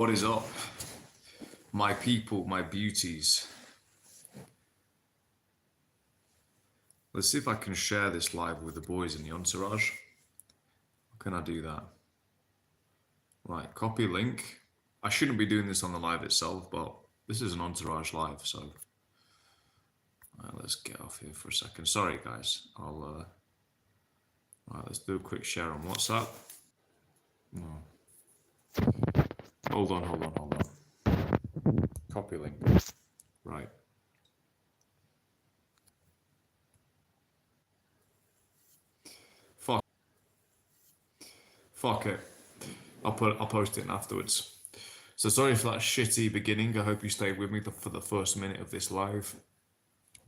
What is up, my people, my beauties? Let's see if I can share this live with the boys in the entourage. How can I do that? Right, copy link. I shouldn't be doing this on the live itself, but this is an entourage live, so let's get off here for a second. Sorry, guys. Right, let's do a quick share on WhatsApp. No. Hold on. Copy link. Right. Fuck. Fuck it. I'll post it afterwards. So sorry for that shitty beginning. I hope you stayed with me for the first minute of this live.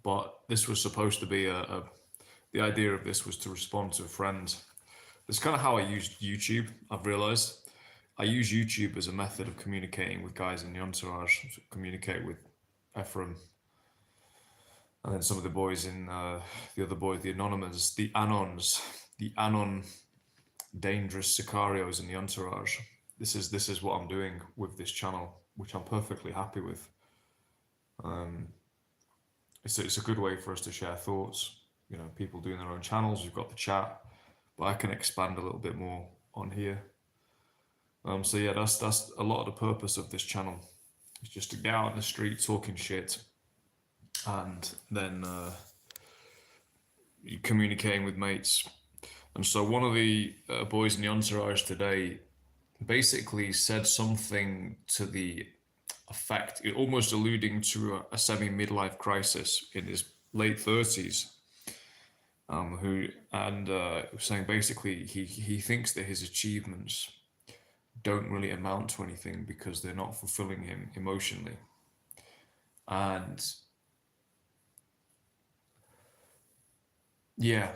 But this was supposed to be the idea of this was to respond to a friend. That's kind of how I used YouTube. I've realized I use YouTube as a method of communicating with guys in the entourage, communicate with Ephraim, and then some of the boys in the other boys, the anonymous, the anons, the anon dangerous sicarios in the entourage. This is what I'm doing with this channel, which I'm perfectly happy with. It's a good way for us to share thoughts. You know, people doing their own channels. We've got the chat, but I can expand a little bit more on here. So yeah, that's a lot of the purpose of this channel. It's just to get out in the street talking shit, and then communicating with mates. And so one of the boys in the entourage today basically said something to the effect, almost alluding to a semi-midlife crisis in his late 30s. Saying basically he thinks that his achievements don't really amount to anything because they're not fulfilling him emotionally. And yeah,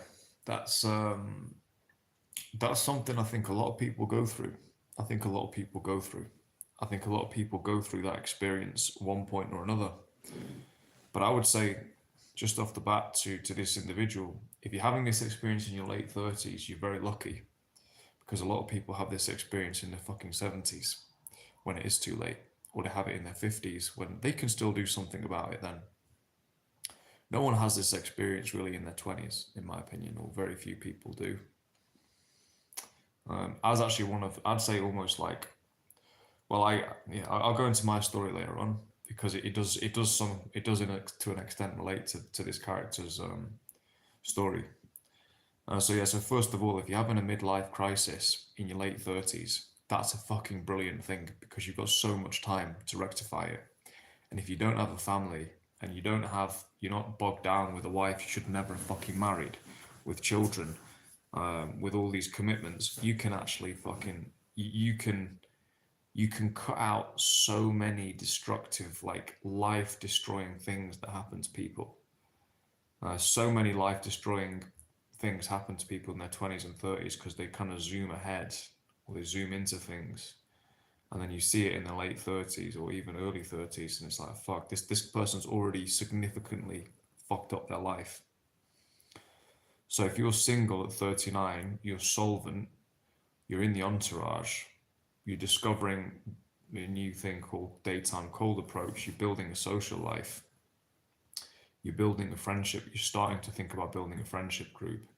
that's something I think a lot of people go through. I think a lot of people go through that experience at one point or another. But I would say, just off the bat to this individual, if you're having this experience in your late 30s, you're very lucky, because a lot of people have this experience in their fucking 70s when it is too late, or they have it in their 50s when they can still do something about it then. No one has this experience really in their 20s, in my opinion, or very few people do. I was actually I'd say almost like, well, I'll go into my story later on, because it does to an extent relate to this character's story. So first of all, if you're having a midlife crisis in your late 30s, that's a fucking brilliant thing, because you've got so much time to rectify it. And if you don't have a family, and you're not bogged down with a wife you should never have fucking married, with children, with all these commitments, you can actually you can cut out so many destructive, like life destroying things that happen to people. So many life destroying things happen to people in their 20s and 30s because they kind of zoom ahead, or they zoom into things, and then you see it in the late 30s or even early 30s, and it's like, fuck, this person's already significantly fucked up their life. So if you're single at 39, you're solvent, you're in the entourage, you're discovering a new thing called daytime cold approach, you're building a social life, you're building a friendship, you're starting to think about building a friendship group.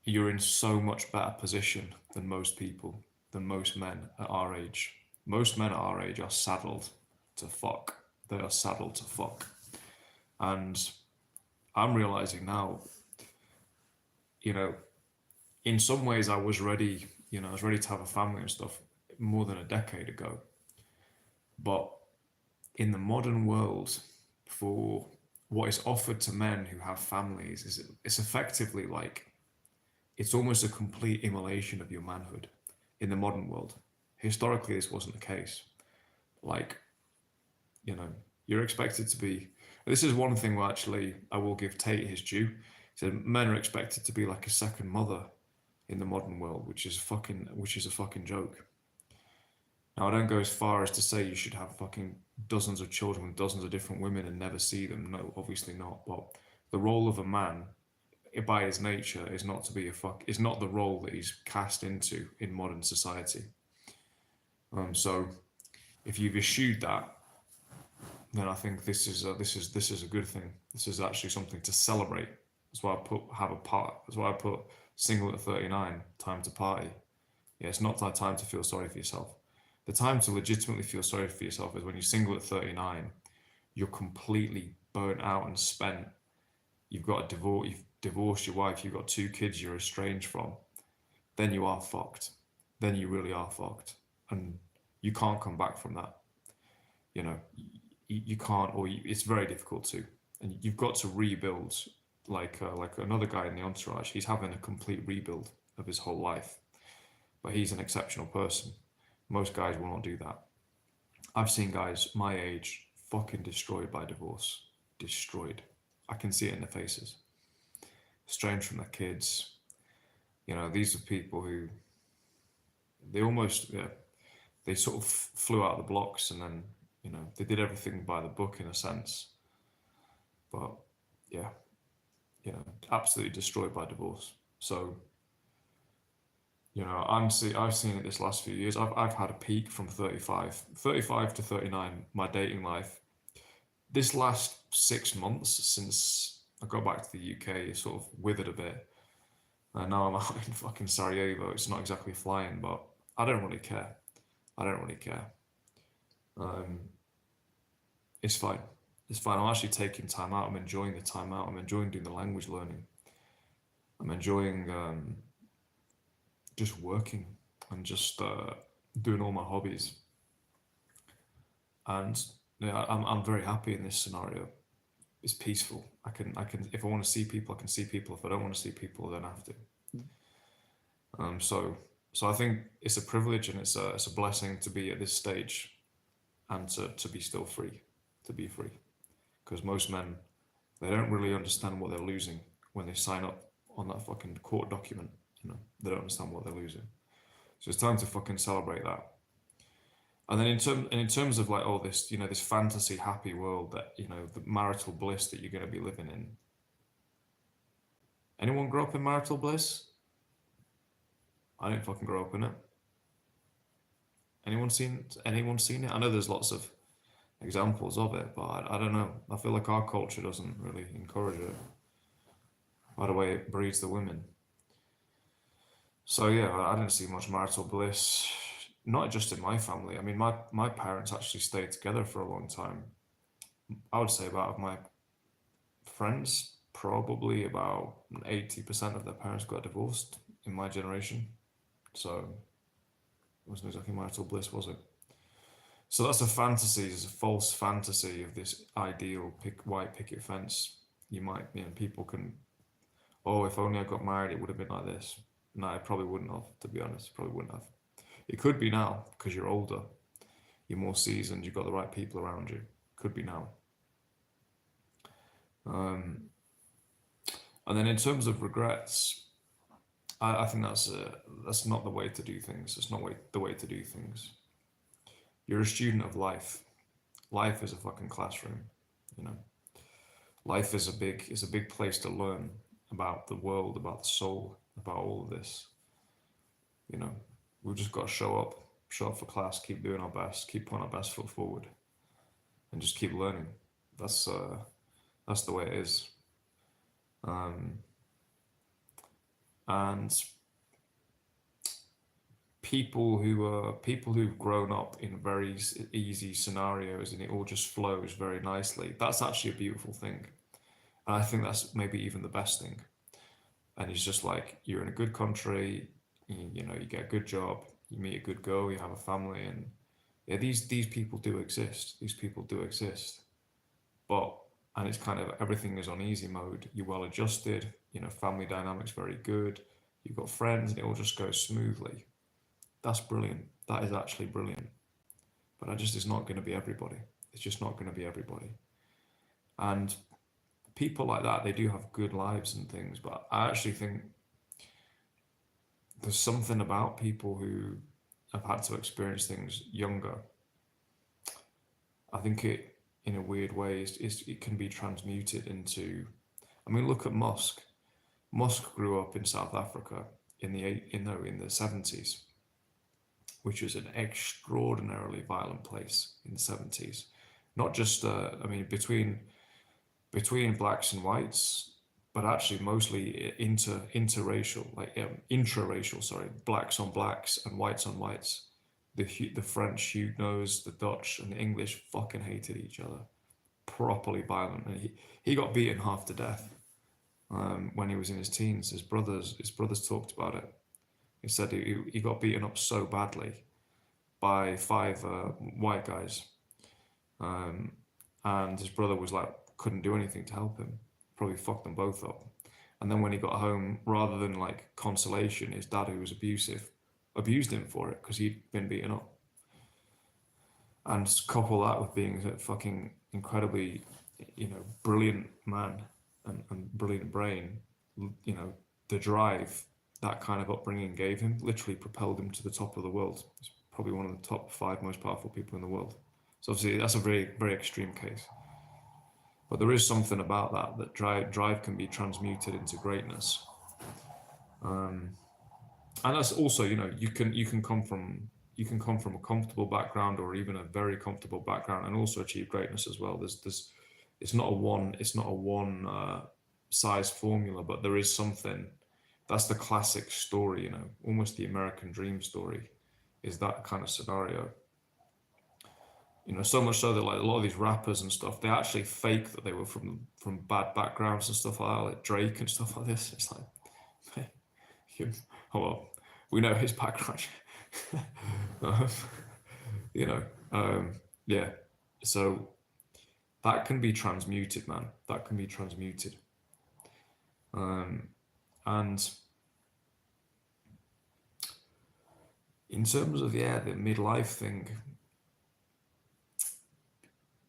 You're in so much better position than most people, than most men at our age. Most men at our age are saddled to fuck. They are saddled to fuck. And I'm realizing now, in some ways I was ready, I was ready to have a family and stuff more than a decade ago. But in the modern world, for what is offered to men who have families, it's effectively like, it's almost a complete immolation of your manhood in the modern world. Historically, this wasn't the case. Like, you're expected to be. This is one thing where actually I will give Tate his due. He said men are expected to be like a second mother in the modern world, which is a fucking joke. Now, I don't go as far as to say you should have fucking dozens of children with dozens of different women and never see them. No, obviously not. But the role of a man, by his nature, is not to be is not the role that he's cast into in modern society. So if you've eschewed that, then I think this is a good thing. This is actually something to celebrate. That's why I put have a part. That's why I put single at 39, time to party. Yeah, it's not that time to feel sorry for yourself. The time to legitimately feel sorry for yourself is when you're single at 39. You're completely burnt out and spent. You've got a divorce. You've divorced your wife. You've got two kids you're estranged from. Then you are fucked. Then you really are fucked, and you can't come back from that. You know, you can't, or it's very difficult to, and you've got to rebuild. Like another guy in the entourage, he's having a complete rebuild of his whole life, but he's an exceptional person. Most guys will not do that. I've seen guys my age fucking destroyed by divorce, destroyed. I can see it in their faces, estranged from their kids. These are people who they almost, yeah, they sort of flew out of the blocks, and then they did everything by the book in a sense, but yeah, absolutely destroyed by divorce. So I've seen it this last few years. I've had a peak from 35 to 39, my dating life. This last 6 months since I got back to the UK, it sort of withered a bit. And now I'm out in fucking Sarajevo. It's not exactly flying, but I don't really care. I don't really care. Um, it's fine. It's fine. I'm actually taking time out. I'm enjoying the time out. I'm enjoying doing the language learning. I'm enjoying just working and just doing all my hobbies. And yeah, I'm very happy in this scenario. It's peaceful. I can if I want to see people, I can see people. If I don't want to see people, I don't have to. So I think it's a privilege and it's a blessing to be at this stage and to be still free, to be free. Because most men, they don't really understand what they're losing when they sign up on that fucking court document. They don't understand what they're losing. So it's time to fucking celebrate that. And then in terms of like all this, this fantasy happy world that the marital bliss that you're going to be living in. Anyone grow up in marital bliss? I didn't fucking grow up in it. Anyone seen it? I know there's lots of examples of it, but I don't know. I feel like our culture doesn't really encourage it by the way it breeds the women. So yeah, I didn't see much marital bliss, not just in my family. I mean, my parents actually stayed together for a long time. I would say about my friends, probably about 80% of their parents got divorced in my generation. So it wasn't exactly marital bliss, was it? So that's a fantasy, it's a false fantasy of this ideal white picket fence. People can, oh, if only I got married, it would have been like this. No, it probably wouldn't have, to be honest. Probably wouldn't have. It could be now because you're older, you're more seasoned, you've got the right people around you. Could be now. Um, and then in terms of regrets, I think that's not the way to do things. It's not the way to do things. You're a student of life. Life is a fucking classroom. You know, life is a big place to learn about the world, about the soul, about all of this. You know, we've just got to show up for class, keep doing our best, keep putting our best foot forward, and just keep learning. That's the way it is. Um, and people who've grown up in very easy scenarios and it all just flows very nicely. That's actually a beautiful thing, and I think that's maybe even the best thing. And it's just like you're in a good country, you get a good job, you meet a good girl, you have a family, and yeah, these people do exist. These people do exist, but and it's kind of everything is on easy mode. You're well adjusted, family dynamics very good. You've got friends, and it all just goes smoothly. That's brilliant. That is actually brilliant. But I just it's not going to be everybody. It's just not going to be everybody. And people like that, they do have good lives and things, but I actually think there's something about people who have had to experience things younger. I think it, in a weird way, it can be transmuted into. I mean, look at Musk. Musk grew up in South Africa in the 70s. which was an extraordinarily violent place in the 70s. Not just, I mean, between blacks and whites, but actually mostly interracial, like intraracial, sorry, blacks on blacks and whites on whites. The French Huguenots, the Dutch, and the English fucking hated each other, properly violent, and he got beaten half to death when he was in his teens. His brothers talked about it. He said he got beaten up so badly by five white guys, um, and his brother was like couldn't do anything to help him. Probably fucked them both up. And then when he got home, rather than like consolation, his dad, who was abusive, abused him for it because he'd been beaten up. And couple that with being a fucking incredibly, brilliant man and brilliant brain, the drive that kind of upbringing gave him literally propelled him to the top of the world. He's probably one of the top 5 most powerful people in the world. So obviously that's a very, very extreme case. But there is something about that drive can be transmuted into greatness. And that's also, you can come from a comfortable background or even a very comfortable background and also achieve greatness as well. There's it's not a one size formula, but there is something. That's the classic story, almost the American dream story, is that kind of scenario. So much so that like a lot of these rappers and stuff, they actually fake that they were from bad backgrounds and stuff like that, like Drake and stuff like this. It's like, oh well, we know his background. um, you know, yeah. So that can be transmuted, man. That can be transmuted. And in terms of the midlife thing,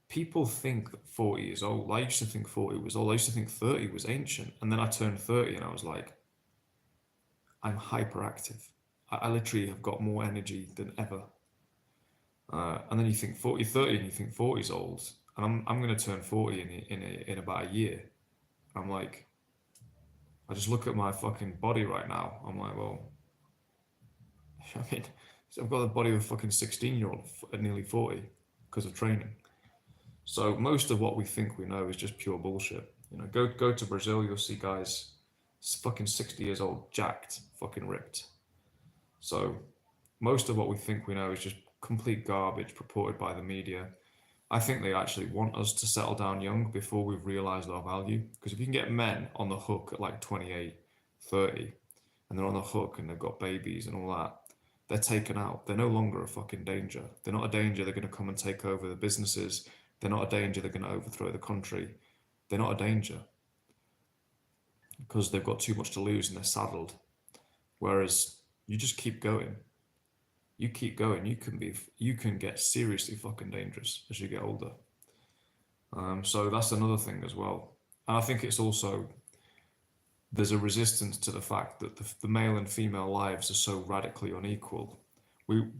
people think that 40 is old. I used to think 40 was old. I used to think 30 was ancient. And then I turned 30 and I was like, I'm hyperactive. I literally have got more energy than ever. And then you think 40, 30, and you think 40 is old. And I'm going to turn 40 in about a year. I'm like, I just look at my fucking body right now. I'm like, well, I mean, I've got the body of a fucking 16-year-old at nearly 40 because of training. So most of what we think we know is just pure bullshit. Go to Brazil, you'll see guys fucking 60 years old, jacked, fucking ripped. So most of what we think we know is just complete garbage purported by the media. I think they actually want us to settle down young before we've realized our value. Because if you can get men on the hook at like 28, 30, and they're on the hook and they've got babies and all that, they're taken out. They're no longer a fucking danger. They're not a danger. They're going to come and take over the businesses. They're not a danger. They're going to overthrow the country. They're not a danger because they've got too much to lose and they're saddled. Whereas you just keep going. You keep going. You can get seriously fucking dangerous as you get older. So that's another thing as well. And I think it's also, there's a resistance to the fact that the male and female lives are so radically unequal. The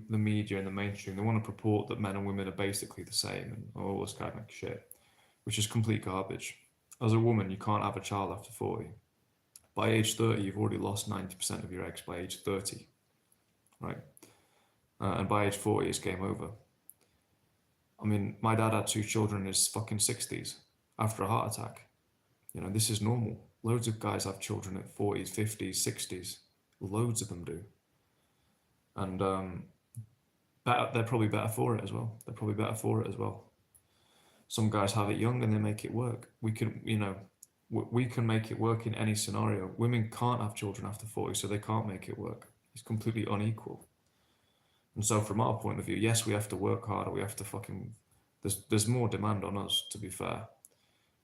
media and the mainstream, they want to purport that men and women are basically the same and all this kind of shit, which is complete garbage. As a woman, you can't have a child after 40. By age 30, you've already lost 90% of your eggs by age 30, right? And by age 40, it's game over. I mean, my dad had 2 children in his fucking 60s after a heart attack. This is normal. Loads of guys have children at 40s, 50s, 60s. Loads of them do. And they're probably better for it as well. Some guys have it young and they make it work. We can make it work in any scenario. Women can't have children after 40, so they can't make it work. It's completely unequal. And so from our point of view, yes, we have to work harder. We have to there's more demand on us, to be fair.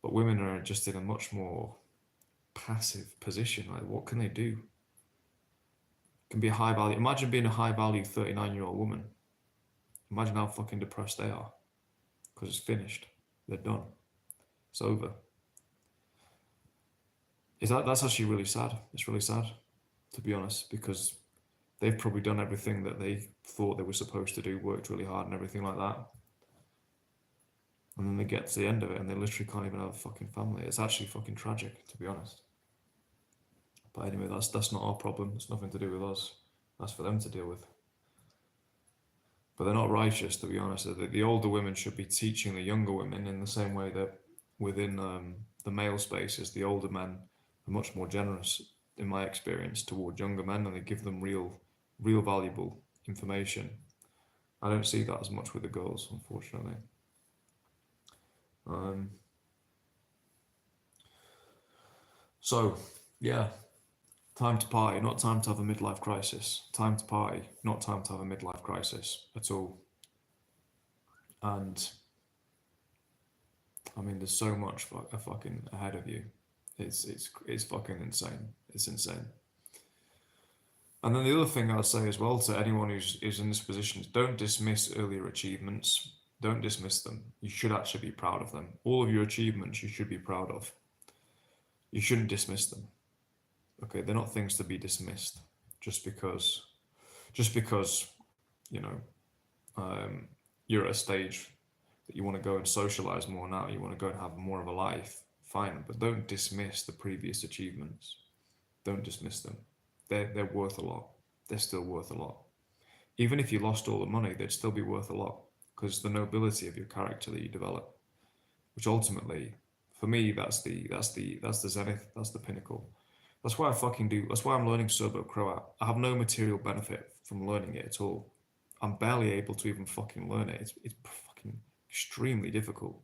But women are just in a much more passive position. Like, what can they do? Can be a high value. Imagine being a high value 39-year-old woman. Imagine how fucking depressed they are. Because it's finished. They're done. It's over. That's actually really sad. It's really sad, to be honest, because they've probably done everything that they thought they were supposed to do, worked really hard and everything like that. And then they get to the end of it and they literally can't even have a fucking family. It's actually fucking tragic, to be honest. But anyway, that's not our problem. It's nothing to do with us. That's for them to deal with. but they're not righteous, to be honest. The older women should be teaching the younger women in the same way that within the male spaces, the older men are much more generous, in my experience, toward younger men, and they give them real valuable information. I don't see that as much with the girls, unfortunately. Um, so, yeah, time to party, not time to have a midlife crisis. Time to party, not time to have a midlife crisis at all. And I mean, there's so much fucking ahead of you. It's fucking insane. It's insane. And then the other thing I'd say as well to anyone who's in this position is don't dismiss earlier achievements. Don't dismiss them. You should actually be proud of them. All of your achievements you should be proud of. You shouldn't dismiss them. Okay, they're not things to be dismissed just because you know um, you're at a stage that you want to go and socialize more now. You want to go and have more of a life. Fine, but don't dismiss the previous achievements. Don't dismiss them. They're worth a lot. They're still worth a lot. Even if you lost all the money, they'd still be worth a lot because the nobility of your character that you develop, which ultimately, for me, that's the zenith. That's the pinnacle. That's why I fucking do. That's why I'm learning Serbo Croat. I have no material benefit from learning it at all. I'm barely able to even fucking learn it. It's fucking extremely difficult,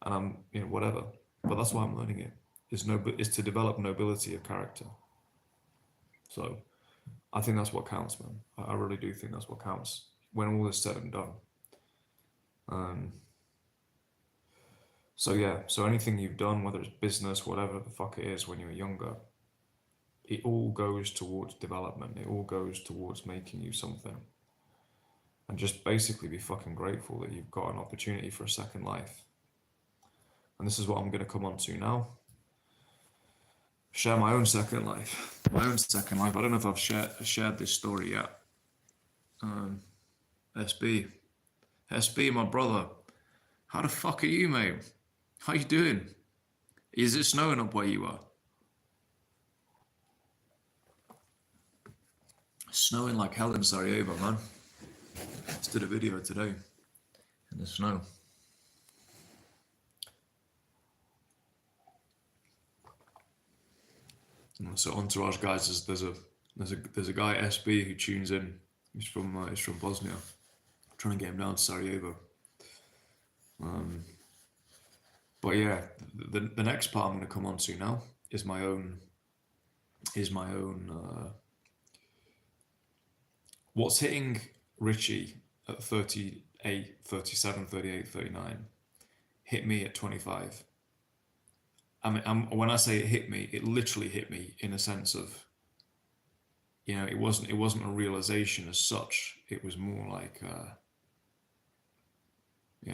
and I'm whatever. But that's why I'm learning it. Is to develop nobility of character. So I think that's what counts, man. I really do think that's what counts when all is said and done. Um, so yeah, so anything you've done, whether it's business, whatever the fuck it is, when you were younger, it all goes towards development. It all goes towards making you something. And just basically be fucking grateful that you've got an opportunity for a second life. And this is what I'm going to come on to now. Share my own second life. My own second life. I don't know if I've shared this story yet. SB. SB, my brother. How the fuck are you, mate? How you doing? Is it snowing up where you are? Snowing like hell in Sarajevo, man. Just did a video today in the snow. So Entourage guys, there's a guy SB who tunes in. He's from Bosnia. I'm trying to get him down to Sarajevo. But yeah, the next part I'm going to come on to now is my own what's hitting Richie at 38, 37, 38, 39 hit me at 25. I mean, when I say it hit me, it literally hit me in a sense of, it wasn't a realization as such. It was more like,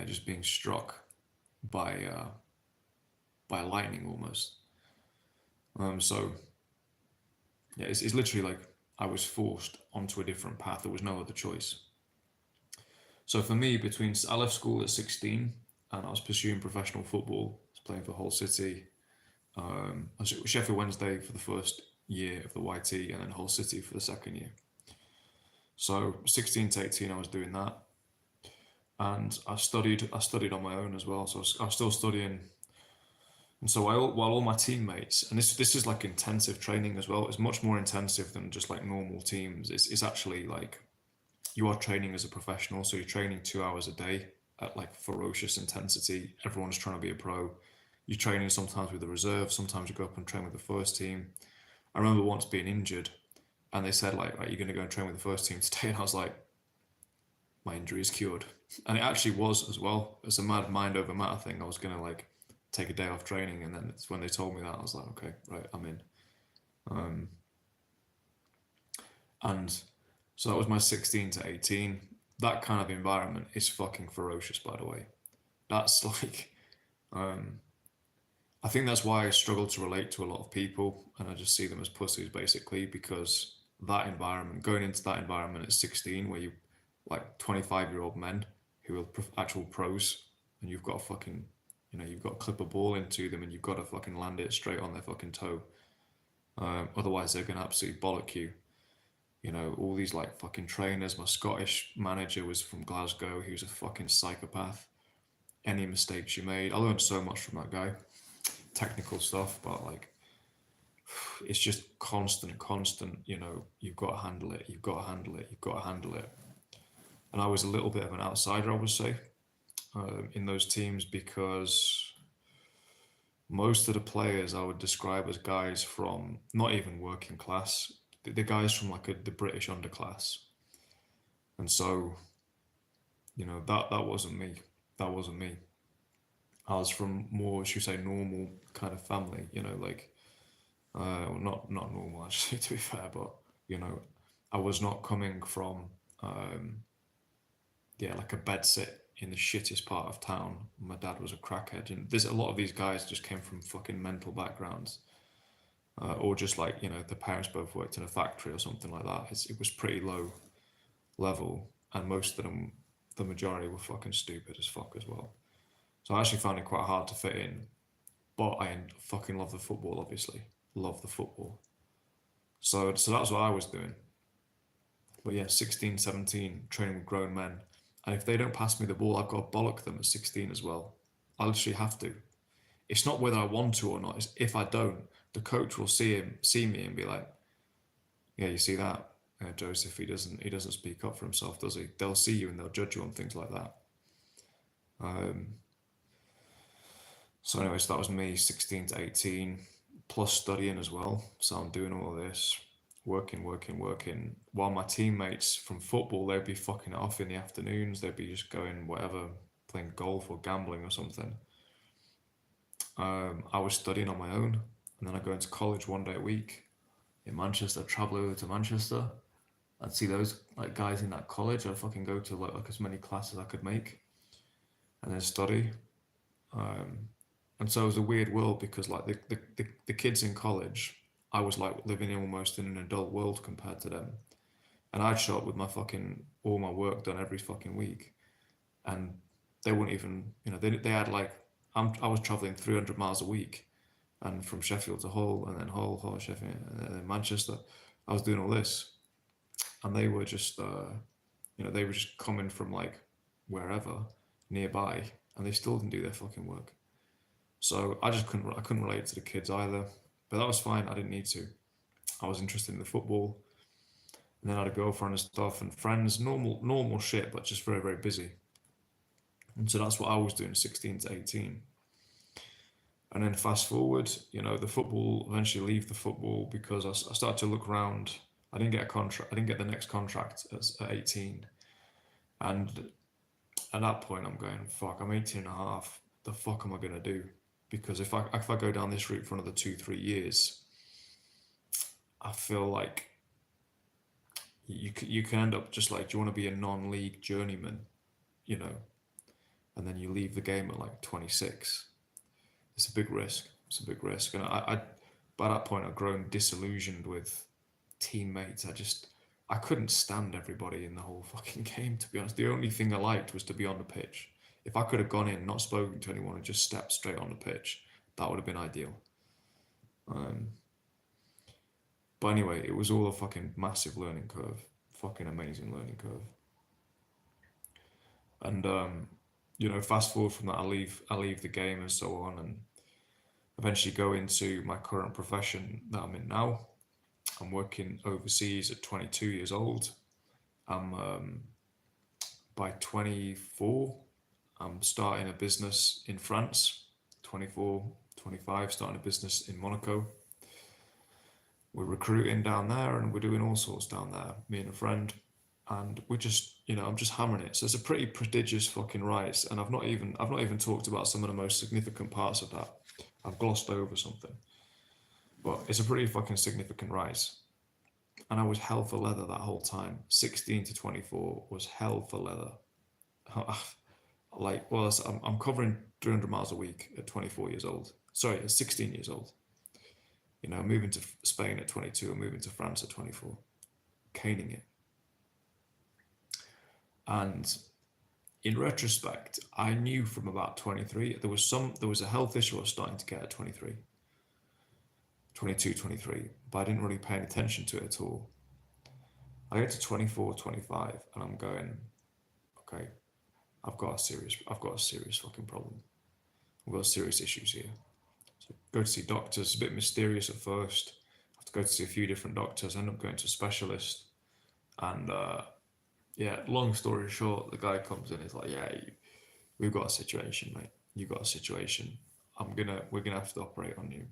just being struck by lightning almost. So yeah, it's literally like I was forced onto a different path. There was no other choice. So for me, I left school at 16 and I was pursuing professional football. I was playing for Hull City. I was at Sheffield Wednesday for the first year of the YT and then Hull City for the second year. So 16 to 18, I was doing that. And I studied on my own as well. So I was still studying. And so while all my teammates, and this is like intensive training as well, it's much more intensive than just like normal teams. It's actually like you are training as a professional, so you're training 2 hours a day at like ferocious intensity. Everyone's trying to be a pro. You're training sometimes with the reserve, sometimes you go up and train with the first team. I remember once being injured and they said like, you're going to go and train with the first team today. And I was like, my injury is cured. And it actually was as well. It's a mad mind over matter thing. I was going to like take a day off training. And then it's when they told me that, I was like, okay, right, I'm in. And so that was my 16 to 18. That kind of environment is fucking ferocious, by the way. That's like, I think that's why I struggle to relate to a lot of people and I just see them as pussies basically, because that environment, going into that environment at 16 where you like 25-year-old men who are actual pros and you've got to fucking, you've got to clip a ball into them and you've got to fucking land it straight on their fucking toe. Otherwise they're going to absolutely bollock you. All these like fucking trainers. My Scottish manager was from Glasgow. He was a fucking psychopath. Any mistakes you made, I learned so much from that guy. Technical stuff, but like it's just constant. You've got to handle it. You've got to handle it. You've got to handle it. And I was a little bit of an outsider, I would say, in those teams because most of the players I would describe as guys from not even working class, the guys from like the British underclass. And so, that wasn't me. That wasn't me. I was from more, should we say, normal kind of family. Like well, not normal actually, to be fair, but you know, I was not coming from um, yeah, like a bed sit in the shittest part of town. My dad was a crackhead, and there's a lot of these guys just came from fucking mental backgrounds, or just like the parents both worked in a factory or something like that. It was pretty low level, and most of them, the majority, were fucking stupid as fuck as well. So I actually found it quite hard to fit in, but I fucking love the football, obviously. Love the football. So that's what I was doing. But yeah, 16, 17, training with grown men. And if they don't pass me the ball, I've got to bollock them at 16 as well. I literally have to. It's not whether I want to or not. It's if I don't, the coach will see me and be like, yeah, you see that? Joseph, he doesn't speak up for himself, does he? They'll see you and they'll judge you on things like that. Um, so anyway, so that was me, 16 to 18, plus studying as well. So I'm doing all of this, working. While my teammates from football, they'd be fucking it off in the afternoons. They'd be just going whatever, playing golf or gambling or something. I was studying on my own, and then I go into college one day a week in Manchester. Travel over to Manchester. I'd see those like guys in that college. I'd fucking go to like as many classes I could make, and then study. Um, and so it was a weird world because like the kids in college, I was like living almost in an adult world compared to them. And I'd show up with my fucking all my work done every fucking week, and they wouldn't even they had like I was traveling 300 miles a week, and from Sheffield to Hull, and then Hull, Sheffield, and then Manchester. I was doing all this, and they were just they were just coming from like wherever nearby, and they still didn't do their fucking work. So I couldn't relate to the kids either, but that was fine. I didn't need to. I was interested in the football, and then I had a girlfriend and stuff and friends, normal shit, but just very busy. And so that's what I was doing, 16 to 18. And then fast forward, the football eventually leave the football because I started to look around. I didn't get a contract. I didn't get the next contract at 18, and at that point I'm going, fuck. I'm 18 and a half. The fuck am I gonna do? Because if I go down this route for another 2 3 years, I feel like you can end up just like, do you want to be a non-league journeyman, you know, and then you leave the game at like 26. It's a big risk. It's a big risk, and I by that point I'd grown disillusioned with teammates. I couldn't stand everybody in the whole fucking game. To be honest, the only thing I liked was to be on the pitch. If I could have gone in, not spoken to anyone, and just stepped straight on the pitch, that would have been ideal. Um, but anyway, it was all a fucking massive learning curve, fucking amazing learning curve. And fast forward from that, I leave the game and so on, and eventually go into my current profession that I'm in now. I'm working overseas at 22 years old. I'm by 24, I'm starting a business in France. 24, 25, starting a business in Monaco. We're recruiting down there and we're doing all sorts down there, me and a friend. And we're just, I'm just hammering it. So it's a pretty prodigious fucking rise. And I've not even talked about some of the most significant parts of that. I've glossed over something. But it's a pretty fucking significant rise. And I was hell for leather that whole time. 16 to 24 was hell for leather. Like, well, I'm covering 300 miles a week at 24 years old. Sorry, at 16 years old. Moving to Spain at 22 and moving to France at 24. Caning it. And in retrospect, I knew from about 23, there was a health issue I was starting to get at 23, 22, 23, but I didn't really pay any attention to it at all. I get to 24, 25, and I'm going, okay, I've got a serious fucking problem. I've got serious issues here. So go to see doctors. It's a bit mysterious at first. I have to go to see a few different doctors. I end up going to a specialist, and yeah, long story short, the guy comes in. He's like, yeah, we've got a situation, mate. You got a situation. We're gonna have to operate on you.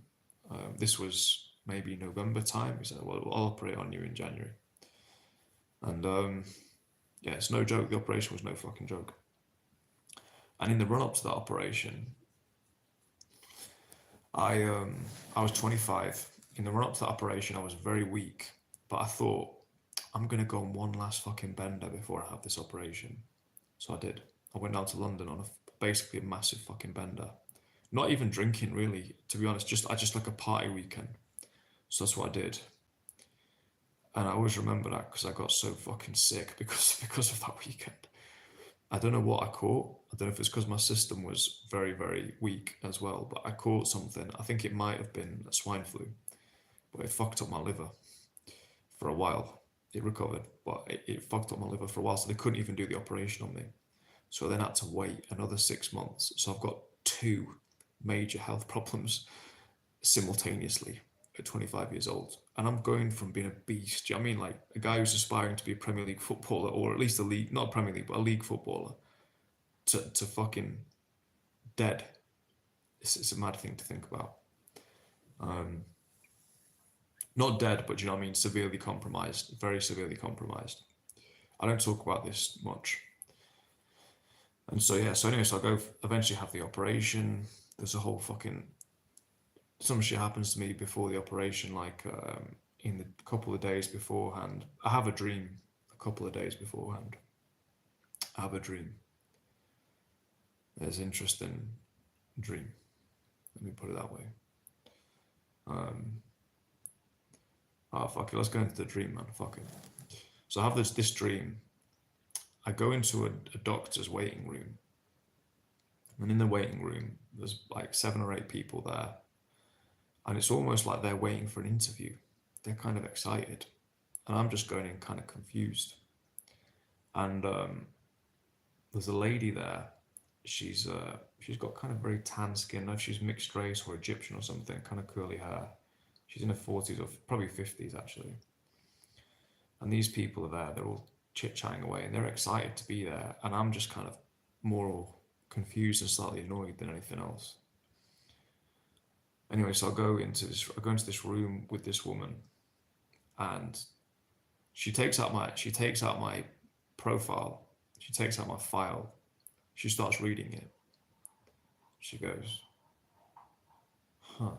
This was maybe November time. He said, well, I'll operate on you in January. And yeah, it's no joke. The operation was no fucking joke. And in the run up to that operation, I I was 25. In the run up to that operation, I was very weak, but I thought I'm gonna go on one last fucking bender before I have this operation. So I did. I went down to London on basically a massive fucking bender. Not even drinking really, to be honest. I just like a party weekend. So that's what I did. And I always remember that because I got so fucking sick because of that weekend. I don't know what I caught. I don't know if it's because my system was very, very weak as well, but I caught something. I think it might have been a swine flu, but it fucked up my liver for a while. It recovered, but it fucked up my liver for a while, so they couldn't even do the operation on me. So I then had to wait another 6 months. So I've got two major health problems simultaneously at 25 years old. And I'm going from being a beast. Do you know what I mean? Like a guy who's aspiring to be a Premier League footballer, or at least a league, not a Premier League, but a league footballer, to fucking dead. It's a mad thing to think about. Um, Not dead, but do you know what I mean? Severely compromised, very severely compromised. I don't talk about this much. And so, yeah, so anyway, so I go eventually have the operation. There's a whole fucking, some shit happens to me before the operation, like in the couple of days beforehand. I have a dream a couple of days beforehand. I have a dream. There's an interesting dream. Let me put it that way. Um, oh, fuck it. Let's go into the dream, man. Fuck it. So I have this dream. I go into a doctor's waiting room. And in the waiting room, there's like 7 or 8 people there. And it's almost like they're waiting for an interview. They're kind of excited. And I'm just going in kind of confused. And there's a lady there. She's got kind of very tan skin. I don't know if she's mixed race or Egyptian or something, kind of curly hair. She's in her 40s or probably 50s actually. And these people are there, they're all chit-chatting away and they're excited to be there. And I'm just kind of more confused and slightly annoyed than anything else. Anyway, so I go into this room with this woman, and she takes out my profile, she takes out my file, she starts reading it. She goes, huh,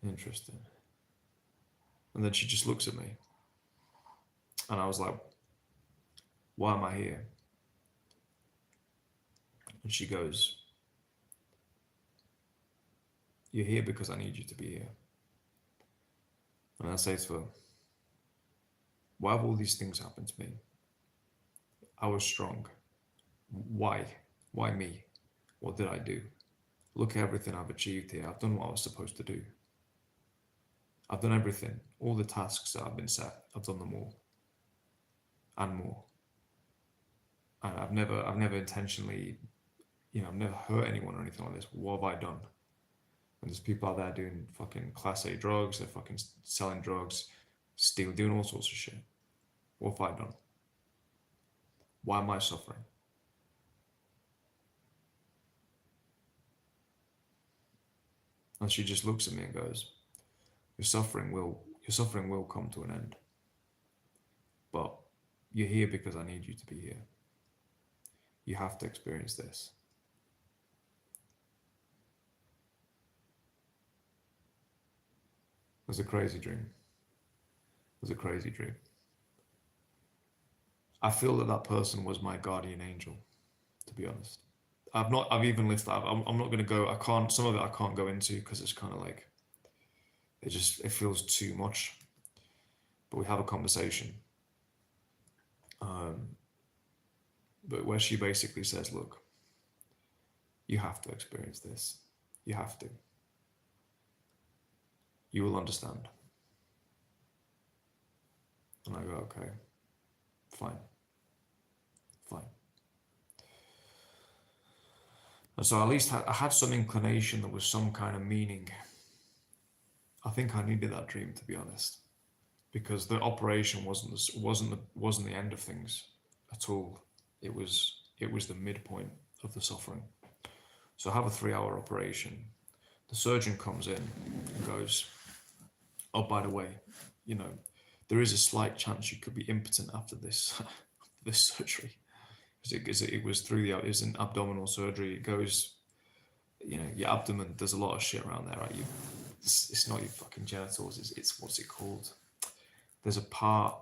interesting. And then she just looks at me, and I was like, why am I here? And she goes, you're here because I need you to be here. And I say to her, why have all these things happened to me? I was strong. Why? Why me? What did I do? Look at everything I've achieved here. I've done what I was supposed to do. I've done everything. All the tasks that have been set, I've done them all. And more. And I've never intentionally, I've never hurt anyone or anything like this. What have I done? And there's people out there doing fucking class A drugs, they're fucking selling drugs, doing all sorts of shit. What have I done? Why am I suffering? And she just looks at me and goes, your suffering will come to an end. But you're here because I need you to be here. You have to experience this. It was a crazy dream. It was a crazy dream. I feel that that person was my guardian angel, to be honest. I've even listed, I'm not going to go, I can't, some of it I can't go into because it's kind of like, it feels too much. But we have a conversation. Um, but where she basically says, look, you have to experience this. You have to. You will understand. And I go, okay, fine, fine. And so at least I had some inclination, there was some kind of meaning. I think I needed that dream, to be honest, because the operation wasn't the end of things at all. It was the midpoint of the suffering. So I have a 3 hour operation. The surgeon comes in and goes, "Oh, by the way, you know, there is a slight chance you could be impotent after this this surgery." Because it was through it was an abdominal surgery. It goes, your abdomen. There's a lot of shit around there, right? It's not your fucking genitals. It's what's it called? There's a part.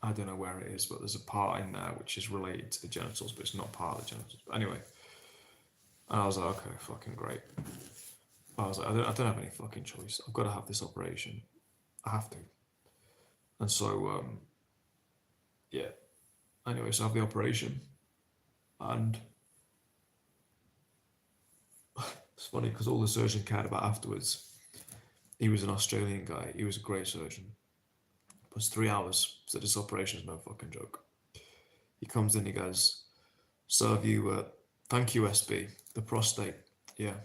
I don't know where it is, but there's a part in there which is related to the genitals, but it's not part of the genitals. But anyway, and I was like, okay, fucking great. I was like, I don't have any fucking choice. I've got to have this operation. I have to. And so, yeah. Anyway, so I have the operation, and it's funny because all the surgeon cared about afterwards. He was an Australian guy. He was a great surgeon. It was 3 hours, so this operation is no fucking joke. He comes in, he goes, "So have you? Thank you, SB. The prostate. Yeah.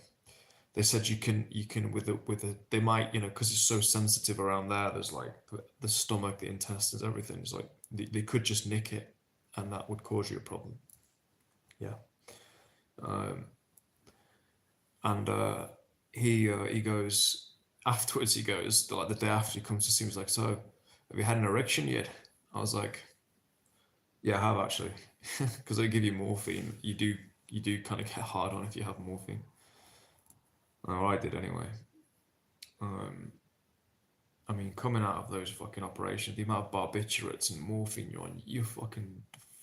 They said you can with the they might because it's so sensitive around there. There's like the stomach, the intestines, everything. It's like they could just nick it, and that would cause you a problem. Yeah. Um, and he goes afterwards. He goes like the day after he comes to see me. He's like, "So have you had an erection yet?" I was like, "Yeah, I have actually," because they give you morphine. You do kind of get hard on if you have morphine. Oh, I did anyway. Um, I mean, coming out of those fucking operations, the amount of barbiturates and morphine you're on, you fucking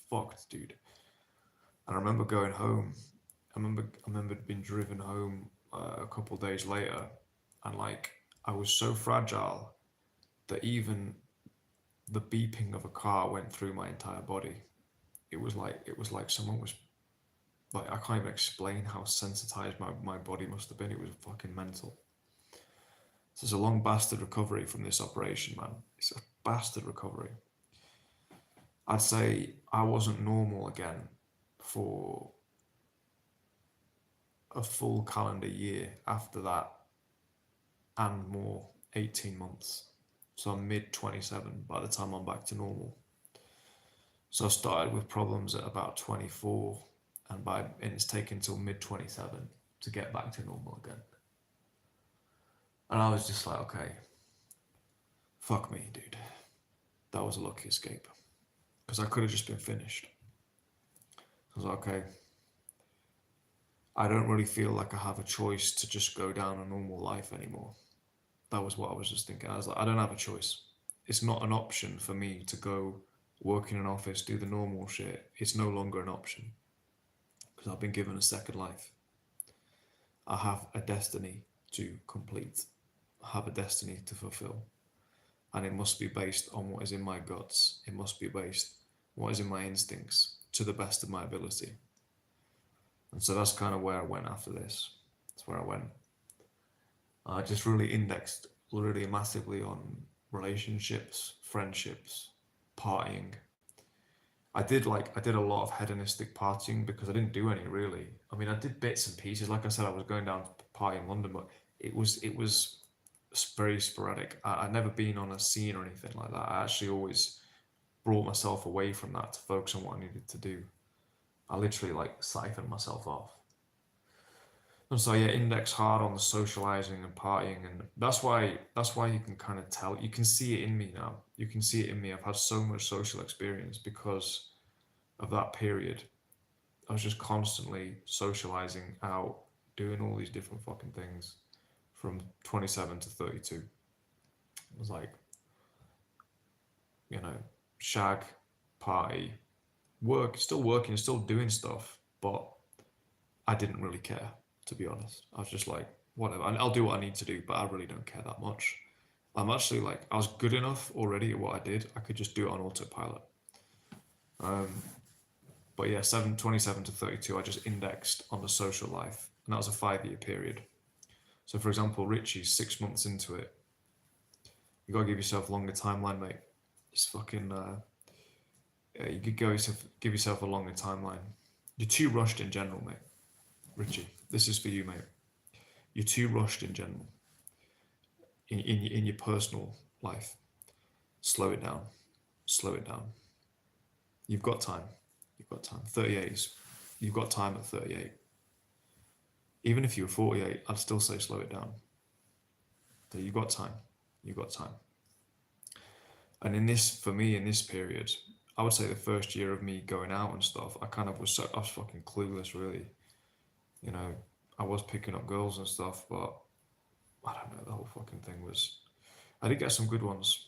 fucked, dude. And I remember going home. I remember being driven home a couple of days later, and like I was so fragile that even the beeping of a car went through my entire body. It was like someone was like I can't even explain how sensitized my body must have been. It was fucking mental. So it's a long bastard recovery from this operation, man. It's a bastard recovery. I'd say I wasn't normal again for a full calendar year after that and more, 18 months. So I'm mid 27 by the time I'm back to normal. So I started with problems at about 24 and it's taken till mid 27 to get back to normal again. And I was just like, okay, fuck me, dude. That was a lucky escape. Because I could have just been finished. I was like, okay, I don't really feel like I have a choice to just go down a normal life anymore. That was what I was just thinking. I was like, I don't have a choice. It's not an option for me to go work in an office, do the normal shit. It's no longer an option because I've been given a second life. I have a destiny to complete. I have a destiny to fulfill. And it must be based on what is in my guts. It must be based on what is in my instincts to the best of my ability. And so that's kind of where I went after this. That's where I went. I just really indexed really massively on relationships, friendships, partying. I did a lot of hedonistic partying because I didn't do any really. I mean, I did bits and pieces. Like I said, I was going down to party in London, but it was very sporadic. I'd never been on a scene or anything like that. I actually always brought myself away from that to focus on what I needed to do. I literally like siphoned myself off. And so yeah, index hard on the socializing and partying, and that's why you can kind of tell. You can see it in me now. You can see it in me. I've had so much social experience because of that period. I was just constantly socializing out, doing all these different fucking things from 27 to 32. It was like, you know, shag, party, work, still working, still doing stuff, but I didn't really care, to be honest. I was just like, whatever. I'll do what I need to do, but I really don't care that much. I'm actually like, I was good enough already at what I did. I could just do it on autopilot. Um, but yeah, 27 to 32, I just indexed on the social life. And that was a 5 year period. So for example, Richie's 6 months into it. You gotta give yourself a longer timeline, mate. Just fucking, yeah, you could give yourself a longer timeline. You're too rushed in general, mate. Richie, this is for you, mate. You're too rushed in general in your personal life. Slow it down. Slow it down. You've got time. You've got time. 38 is, you've got time at 38. Even if you were 48, I'd still say slow it down. So you've got time. You've got time. And in this, for me, in this period, I would say the first year of me going out and stuff, I kind of was I was fucking clueless, really. You know, I was picking up girls and stuff, but I don't know. The whole fucking thing was. I did get some good ones.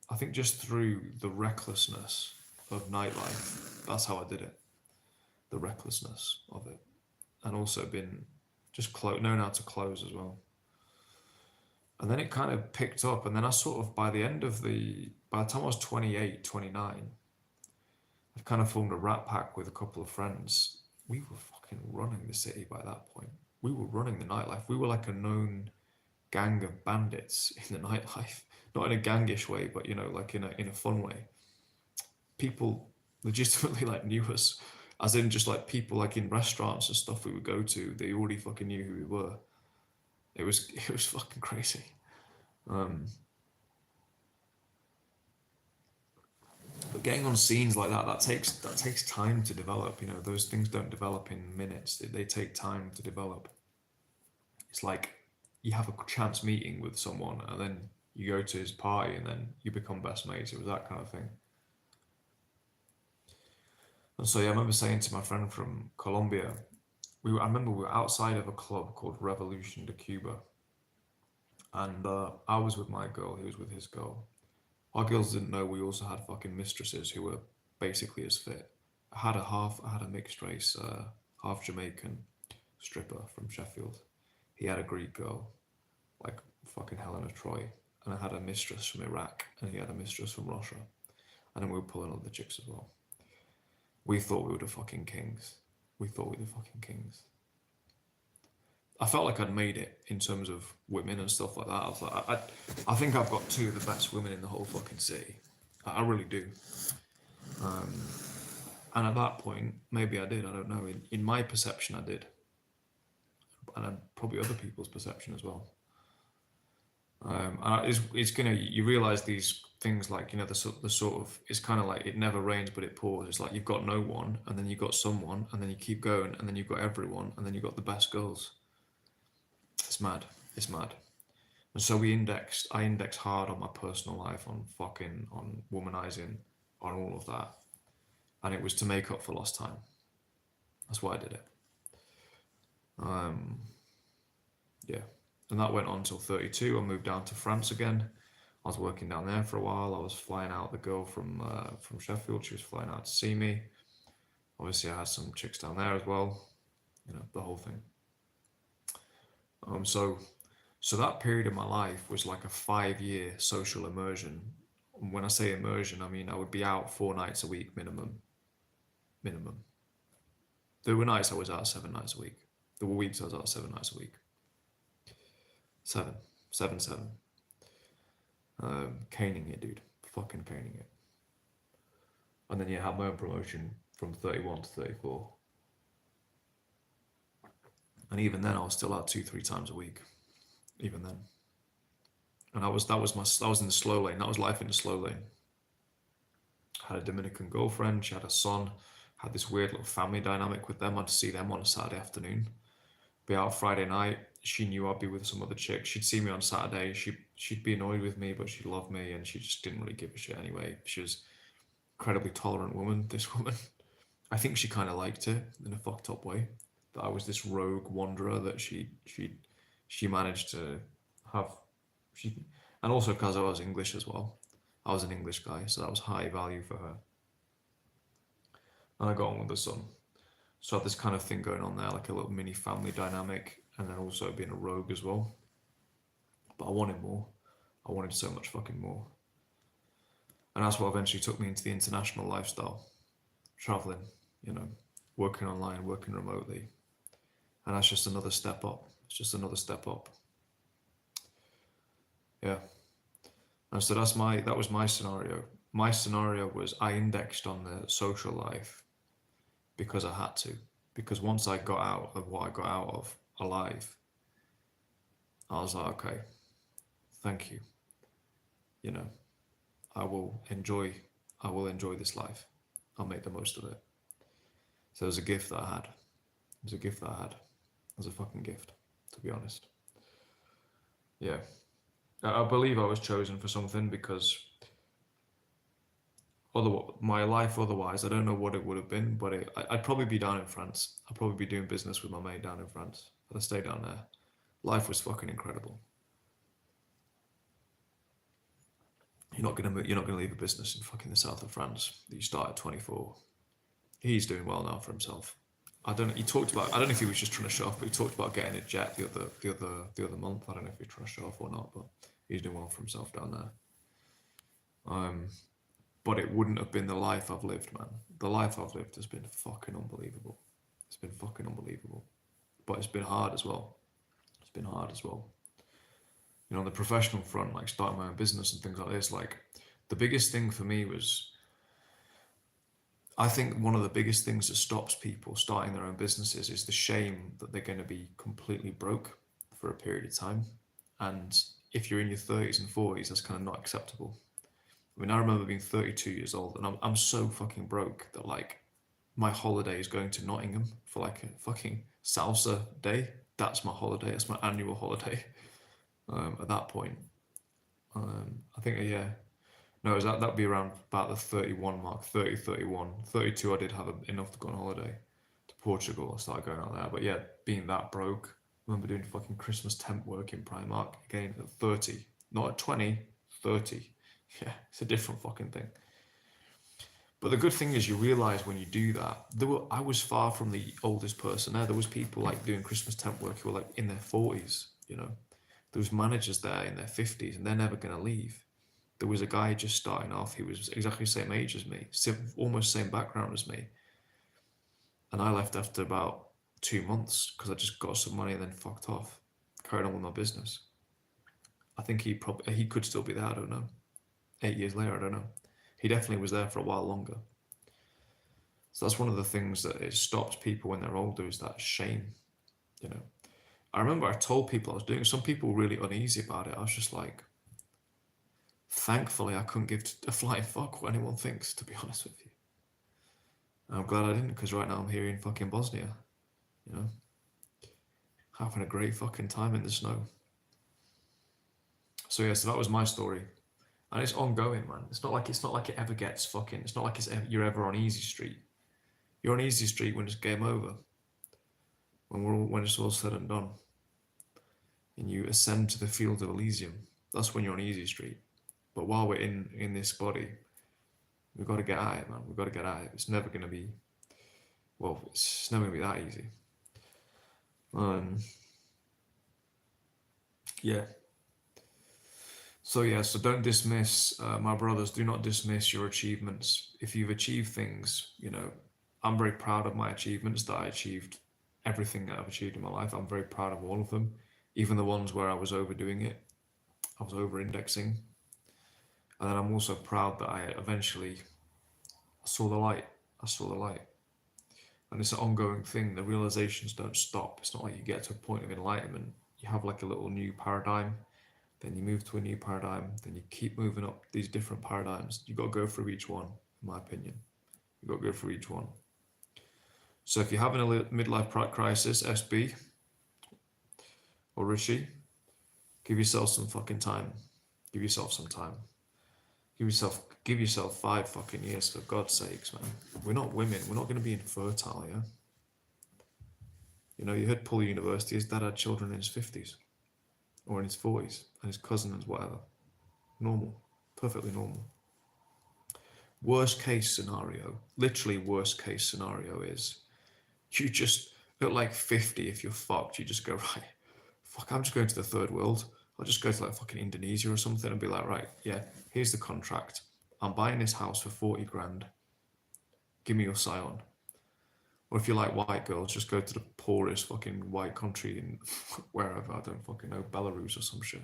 I think just through the recklessness of nightlife, that's how I did it. The recklessness of it, and also been just known how to close as well. And then it kind of picked up, and then I sort of by the time I was 28, 29, I've kind of formed a rat pack with a couple of friends. We were fucking running the city by that point. We were running the nightlife. We were like a known gang of bandits in the nightlife. Not in a gangish way, but you know, like in a fun way. People legitimately like knew us. As in just like people like in restaurants and stuff we would go to, they already fucking knew who we were. It was fucking crazy. Um, but getting on scenes like that takes time to develop. You know, those things don't develop in minutes. They take time to develop. It's like you have a chance meeting with someone and then you go to his party and then you become best mates. It was that kind of thing. And so yeah, I remember saying to my friend from Colombia, I remember we were outside of a club called Revolution de Cuba, and I was with my girl, he was with his girl. Our girls didn't know we also had fucking mistresses who were basically as fit. I had a mixed race, half Jamaican stripper from Sheffield. He had a Greek girl, like fucking Helena Troy, and I had a mistress from Iraq, and he had a mistress from Russia, and then we were pulling other chicks as well. We thought we were the fucking kings. We thought we were the fucking kings. I felt like I'd made it in terms of women and stuff like that. I was like, I think I've got two of the best women in the whole fucking city. I really do. Um, and at that point, maybe I did. I don't know. In my perception, I did, and probably other people's perception as well. And it's gonna you realize these things like you know the sort of it's kind of like it never rains but it pours. It's like you've got no one, and then you've got someone, and then you keep going, and then you've got everyone, and then you've got the best girls. It's mad. It's mad. And so I indexed hard on my personal life, on fucking, on womanizing, on all of that. And it was to make up for lost time. That's why I did it. Um, yeah. And that went on until 32. I moved down to France again. I was working down there for a while. I was flying out the girl from Sheffield. She was flying out to see me. Obviously, I had some chicks down there as well. You know, the whole thing. So that period of my life was like a 5 year social immersion. When I say immersion, I mean I would be out 4 nights a week minimum. Minimum. There were nights I was out 7 nights a week. There were weeks I was out 7 nights a week. Seven. Seven, seven. Caning it, dude. Fucking caning it. And then you had my own promotion from 31 to 34. And even then I was still out 2, 3 times a week. Even then. And I was in the slow lane. That was life in the slow lane. I had a Dominican girlfriend, she had a son, had this weird little family dynamic with them. I'd see them on a Saturday afternoon. Be out Friday night. She knew I'd be with some other chick. She'd see me on Saturday. She'd be annoyed with me, but she loved me, and she just didn't really give a shit anyway. She was an incredibly tolerant woman. This woman, I think she kind of liked it in a fucked up way. That I was this rogue wanderer that she managed to have. She and also because I was English as well. I was an English guy, so that was high value for her. And I got on with the son. So I had this kind of thing going on there, like a little mini family dynamic, and then also being a rogue as well. But I wanted more. I wanted so much fucking more. And that's what eventually took me into the international lifestyle. Traveling, you know, working online, working remotely. And that's just another step up. It's just another step up. Yeah. And so that was my scenario. My scenario was I indexed on the social life because I had to. Because once I got out of what I got out of alive, I was like, okay, thank you. You know, I will enjoy I will enjoy this life. I'll make the most of it. So it was a gift that I had. It was a gift that I had. It was a fucking gift, to be honest. Yeah. I believe I was chosen for something because my life otherwise, I don't know what it would have been, but I'd probably be down in France. I'd probably be doing business with my mate down in France. I'd stay down there. Life was fucking incredible. You're not gonna leave a business in fucking the south of France that you start at 24. He's doing well now for himself. I don't know. He talked about. I don't know if he was just trying to show off, but he talked about getting a jet the other month. I don't know if he's trying to show off or not, but he's doing well for himself down there. Um, but it wouldn't have been the life I've lived, man. The life I've lived has been fucking unbelievable. It's been fucking unbelievable. But it's been hard as well. It's been hard as well. You know, on the professional front, like starting my own business and things like this, like the biggest thing for me was I think one of the biggest things that stops people starting their own businesses is the shame that they're going to be completely broke for a period of time. And if you're in your 30s and 40s, that's kind of not acceptable. I mean, I remember being 32 years old and I'm so fucking broke that like my holiday is going to Nottingham for like a fucking salsa day. That's my holiday. That's my annual holiday. At that point, I think yeah, no, that'd be around about the 31 mark, 30, 31, 32. I did have enough to go on holiday to Portugal. I started going out there, but yeah, being that broke, I remember doing fucking Christmas temp work in Primark again at 30, not at 20, 30. Yeah, it's a different fucking thing. But the good thing is you realise when you do that, I was far from the oldest person there. There was people like doing Christmas temp work who were like in their 40s, you know. There was managers there in their 50s and they're never going to leave. There was a guy just starting off, he was exactly the same age as me, almost same background as me. And I left after about 2 months because I just got some money and then fucked off. Carried on with my business. I think he could still be there, I don't know. 8 years later, I don't know. He definitely was there for a while longer. So that's one of the things that it stops people when they're older is that shame, you know. I remember I told people I was doing, some people were really uneasy about it. I was just like, thankfully I couldn't give a flying fuck what anyone thinks, to be honest with you. And I'm glad I didn't, because right now I'm here in fucking Bosnia, you know, having a great fucking time in the snow. So yeah, so that was my story. And it's ongoing, man. It's not like it ever gets fucking, it's not like you're ever on easy street. You're on easy street when it's game over. When it's all said and done. And you ascend to the field of Elysium. That's when you're on easy street. But while we're in this body, we've got to get at it, man. We've got to get at it. It's never going to be, well, it's never going to be that easy. Yeah. So yeah, so don't dismiss, my brothers, do not dismiss your achievements. If you've achieved things, you know, I'm very proud of my achievements that I achieved, everything that I've achieved in my life. I'm very proud of all of them, even the ones where I was overdoing it. I was over indexing. And then I'm also proud that I eventually saw the light. I saw the light. And it's an ongoing thing. The realizations don't stop. It's not like you get to a point of enlightenment. You have like a little new paradigm, then you move to a new paradigm, then you keep moving up these different paradigms. You've got to go through each one, in my opinion. You've got to go through each one. So if you're having a midlife crisis, SB or Rishi, give yourself some fucking time. Give yourself some time. Give yourself 5 fucking years, for God's sakes, man. We're not women. We're not going to be infertile, yeah? You know, you heard Paul University, his dad had children in his 50s or in his 40s, and his cousin and whatever. Normal. Perfectly normal. Worst case scenario, literally worst case scenario is you just, at like 50, if you're fucked, you just go, right, fuck, I'm just going to the third world. I'll just go to like fucking Indonesia or something and be like, right, yeah, here's the contract. I'm buying this house for 40 grand. Give me your sign-on. Or if you like white girls, just go to the poorest fucking white country in wherever, I don't fucking know, Belarus or some shit.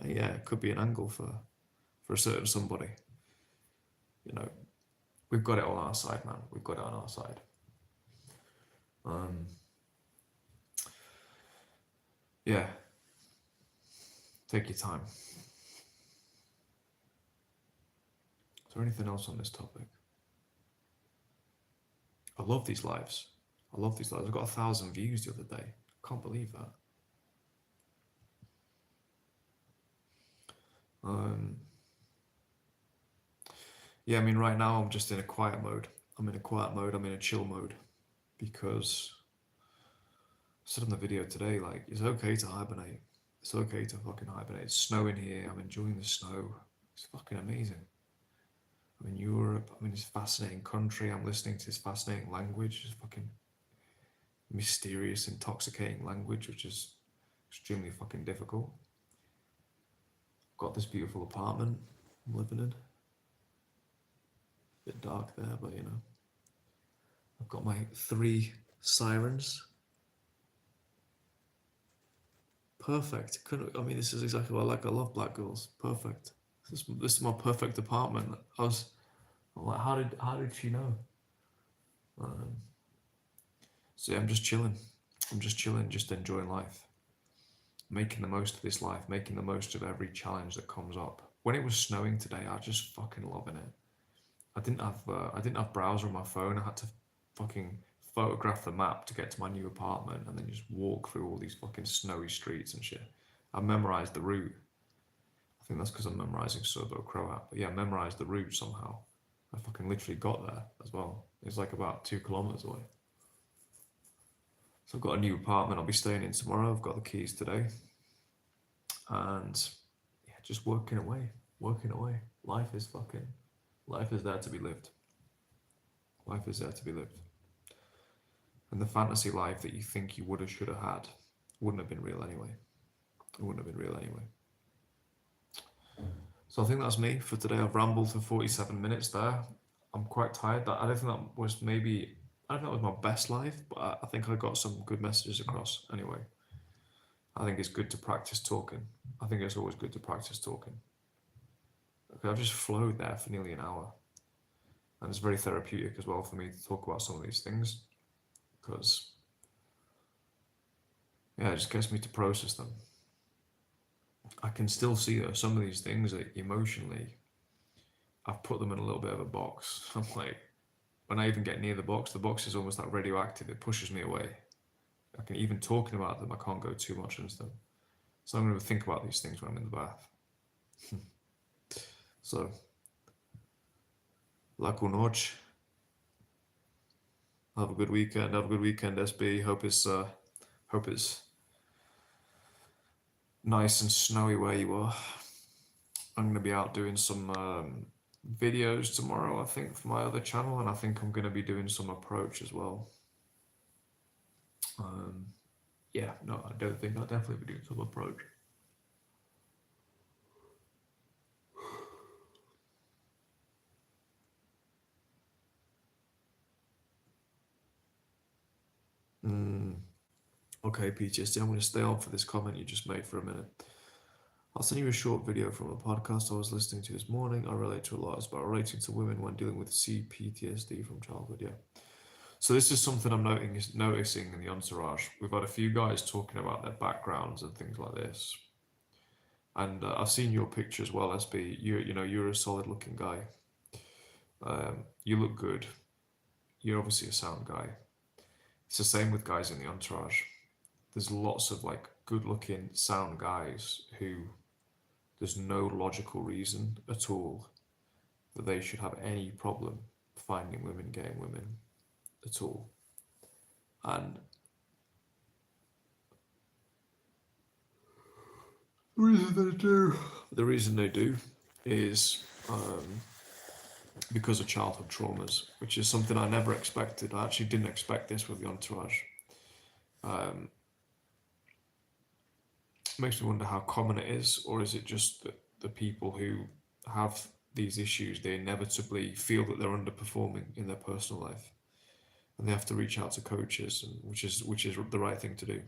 Yeah, it could be an angle for for a certain somebody. You know, we've got it on our side, man. We've got it on our side. Um, yeah, take your time. Is there anything else on this topic? I love these lives. I love these lives. I got 1,000 views the other day. Can't believe that. Um, yeah, I mean, right now I'm just in a quiet mode. I'm in a quiet mode. I'm in a chill mode because I said in the video today, like, it's okay to hibernate. It's okay to fucking hibernate. It's snowing here. I'm enjoying the snow. It's fucking amazing. I'm in Europe. I'm in this fascinating country. I'm listening to this fascinating language. It's fucking mysterious, intoxicating language, which is extremely fucking difficult. Got this beautiful apartment I'm living in. Bit dark there, but you know. I've got my 3 sirens. Perfect. Couldn't. I mean, this is exactly what I like. I love black girls. Perfect. This is my perfect apartment. I'm like, how did she know? Um, so yeah, I'm just chilling. I'm just chilling, just enjoying life, making the most of this life, making the most of every challenge that comes up. When it was snowing today, I just fucking loving it. I didn't have browser on my phone. I had to fucking photograph the map to get to my new apartment and then just walk through all these fucking snowy streets and shit. I memorized the route. I think that's because I'm memorizing Serbo-Croat. But yeah, I memorized the route somehow. I fucking literally got there as well. It's like about 2 kilometers away. So I've got a new apartment I'll be staying in tomorrow. I've got the keys today. And yeah, just working away. Working away. Life is there to be lived. Life is there to be lived. And the fantasy life that you think you would have, should have had, wouldn't have been real anyway. It wouldn't have been real anyway. So I think that's me for today. I've rambled for 47 minutes there. I'm quite tired. I don't think that was maybe, I don't know if that was my best life, but I think I got some good messages across anyway. I think it's good to practice talking. I think it's always good to practice talking. Okay, I've just flowed there for nearly an hour. And it's very therapeutic as well for me to talk about some of these things because, yeah, it just gets me to process them. I can still see that some of these things that emotionally, I've put them in a little bit of a box. I'm like, when I even get near the box is almost like radioactive. It pushes me away. I can, even talking about them, I can't go too much into them. So I'm going to think about these things when I'm in the bath. So, laku noche. Have a good weekend. Have a good weekend, SB. Hope it's nice and snowy where you are. I'm going to be out doing some videos tomorrow, I think, for my other channel, and I think I'm going to be doing some approach as well. Yeah, no, I don't think I'll definitely be doing some approach. Okay, PTSD, I'm going to stay on for this comment you just made for a minute. I'll send you a short video from a podcast I was listening to this morning. I relate to a lot. It's about relating to women when dealing with CPTSD from childhood. Yeah. So this is something I'm noticing in the entourage. We've had a few guys talking about their backgrounds and things like this. And I've seen your picture as well, SB. You're a solid-looking guy. You look good. You're obviously a sound guy. It's the same with guys in the entourage. There's lots of like good-looking, sound guys who there's no logical reason at all that they should have any problem finding women, getting women at all. And the reason they do is because of childhood traumas, which is something I never expected. I actually didn't expect this with the entourage. Makes me wonder how common it is, or is it just that the people who have these issues, they inevitably feel that they're underperforming in their personal life, and they have to reach out to coaches, and which is the right thing to do.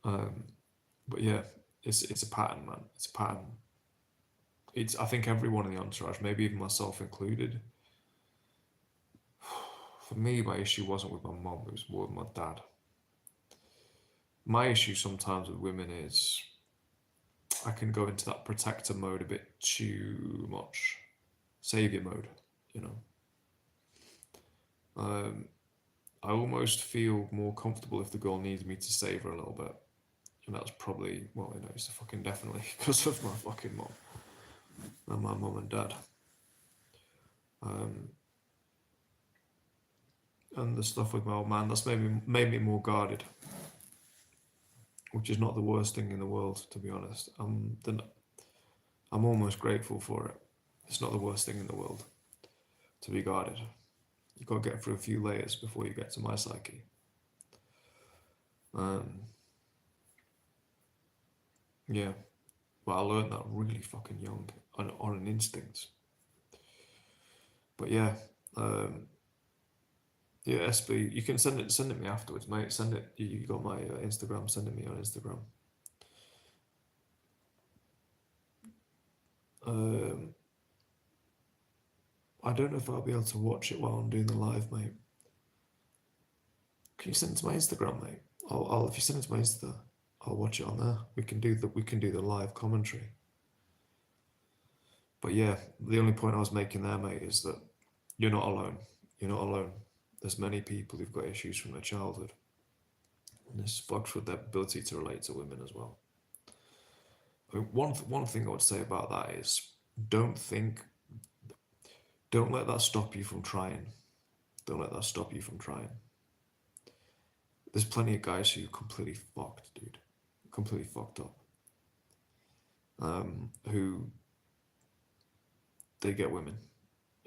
But yeah, It's a pattern, man. It's a pattern. It's I think everyone in the entourage, maybe even myself included. For me, my issue wasn't with my mom; it was more with my dad. My issue sometimes with women is I can go into that protector mode a bit too much, savior mode. You know, um, I almost feel more comfortable if the girl needs me to save her a little bit, and that's probably well, it's fucking definitely because of my fucking mom and my mom and dad. Um, and the stuff with my old man that's made me more guarded, which is not the worst thing in the world, to be honest. I'm almost grateful for it. It's not the worst thing in the world to be guarded. You got to get through a few layers before you get to my psyche. Um, yeah, but I learned that really fucking young on an instinct. But yeah, um, yeah, SB, you can send it me afterwards, mate. Send it. You got my Instagram. Send it me on Instagram. Um, I don't know if I'll be able to watch it while I'm doing the live, mate. Can you send it to my Instagram, mate? If you send it to my Insta, I'll watch it on there. We can do the live commentary. But yeah, the only point I was making there, mate, is that you're not alone. You're not alone. There's many people who've got issues from their childhood, and this fucks with their ability to relate to women as well. I mean, one thing I would say about that is don't think, don't let that stop you from trying. Don't let that stop you from trying. There's plenty of guys who are completely fucked, dude, completely fucked up. Who they get women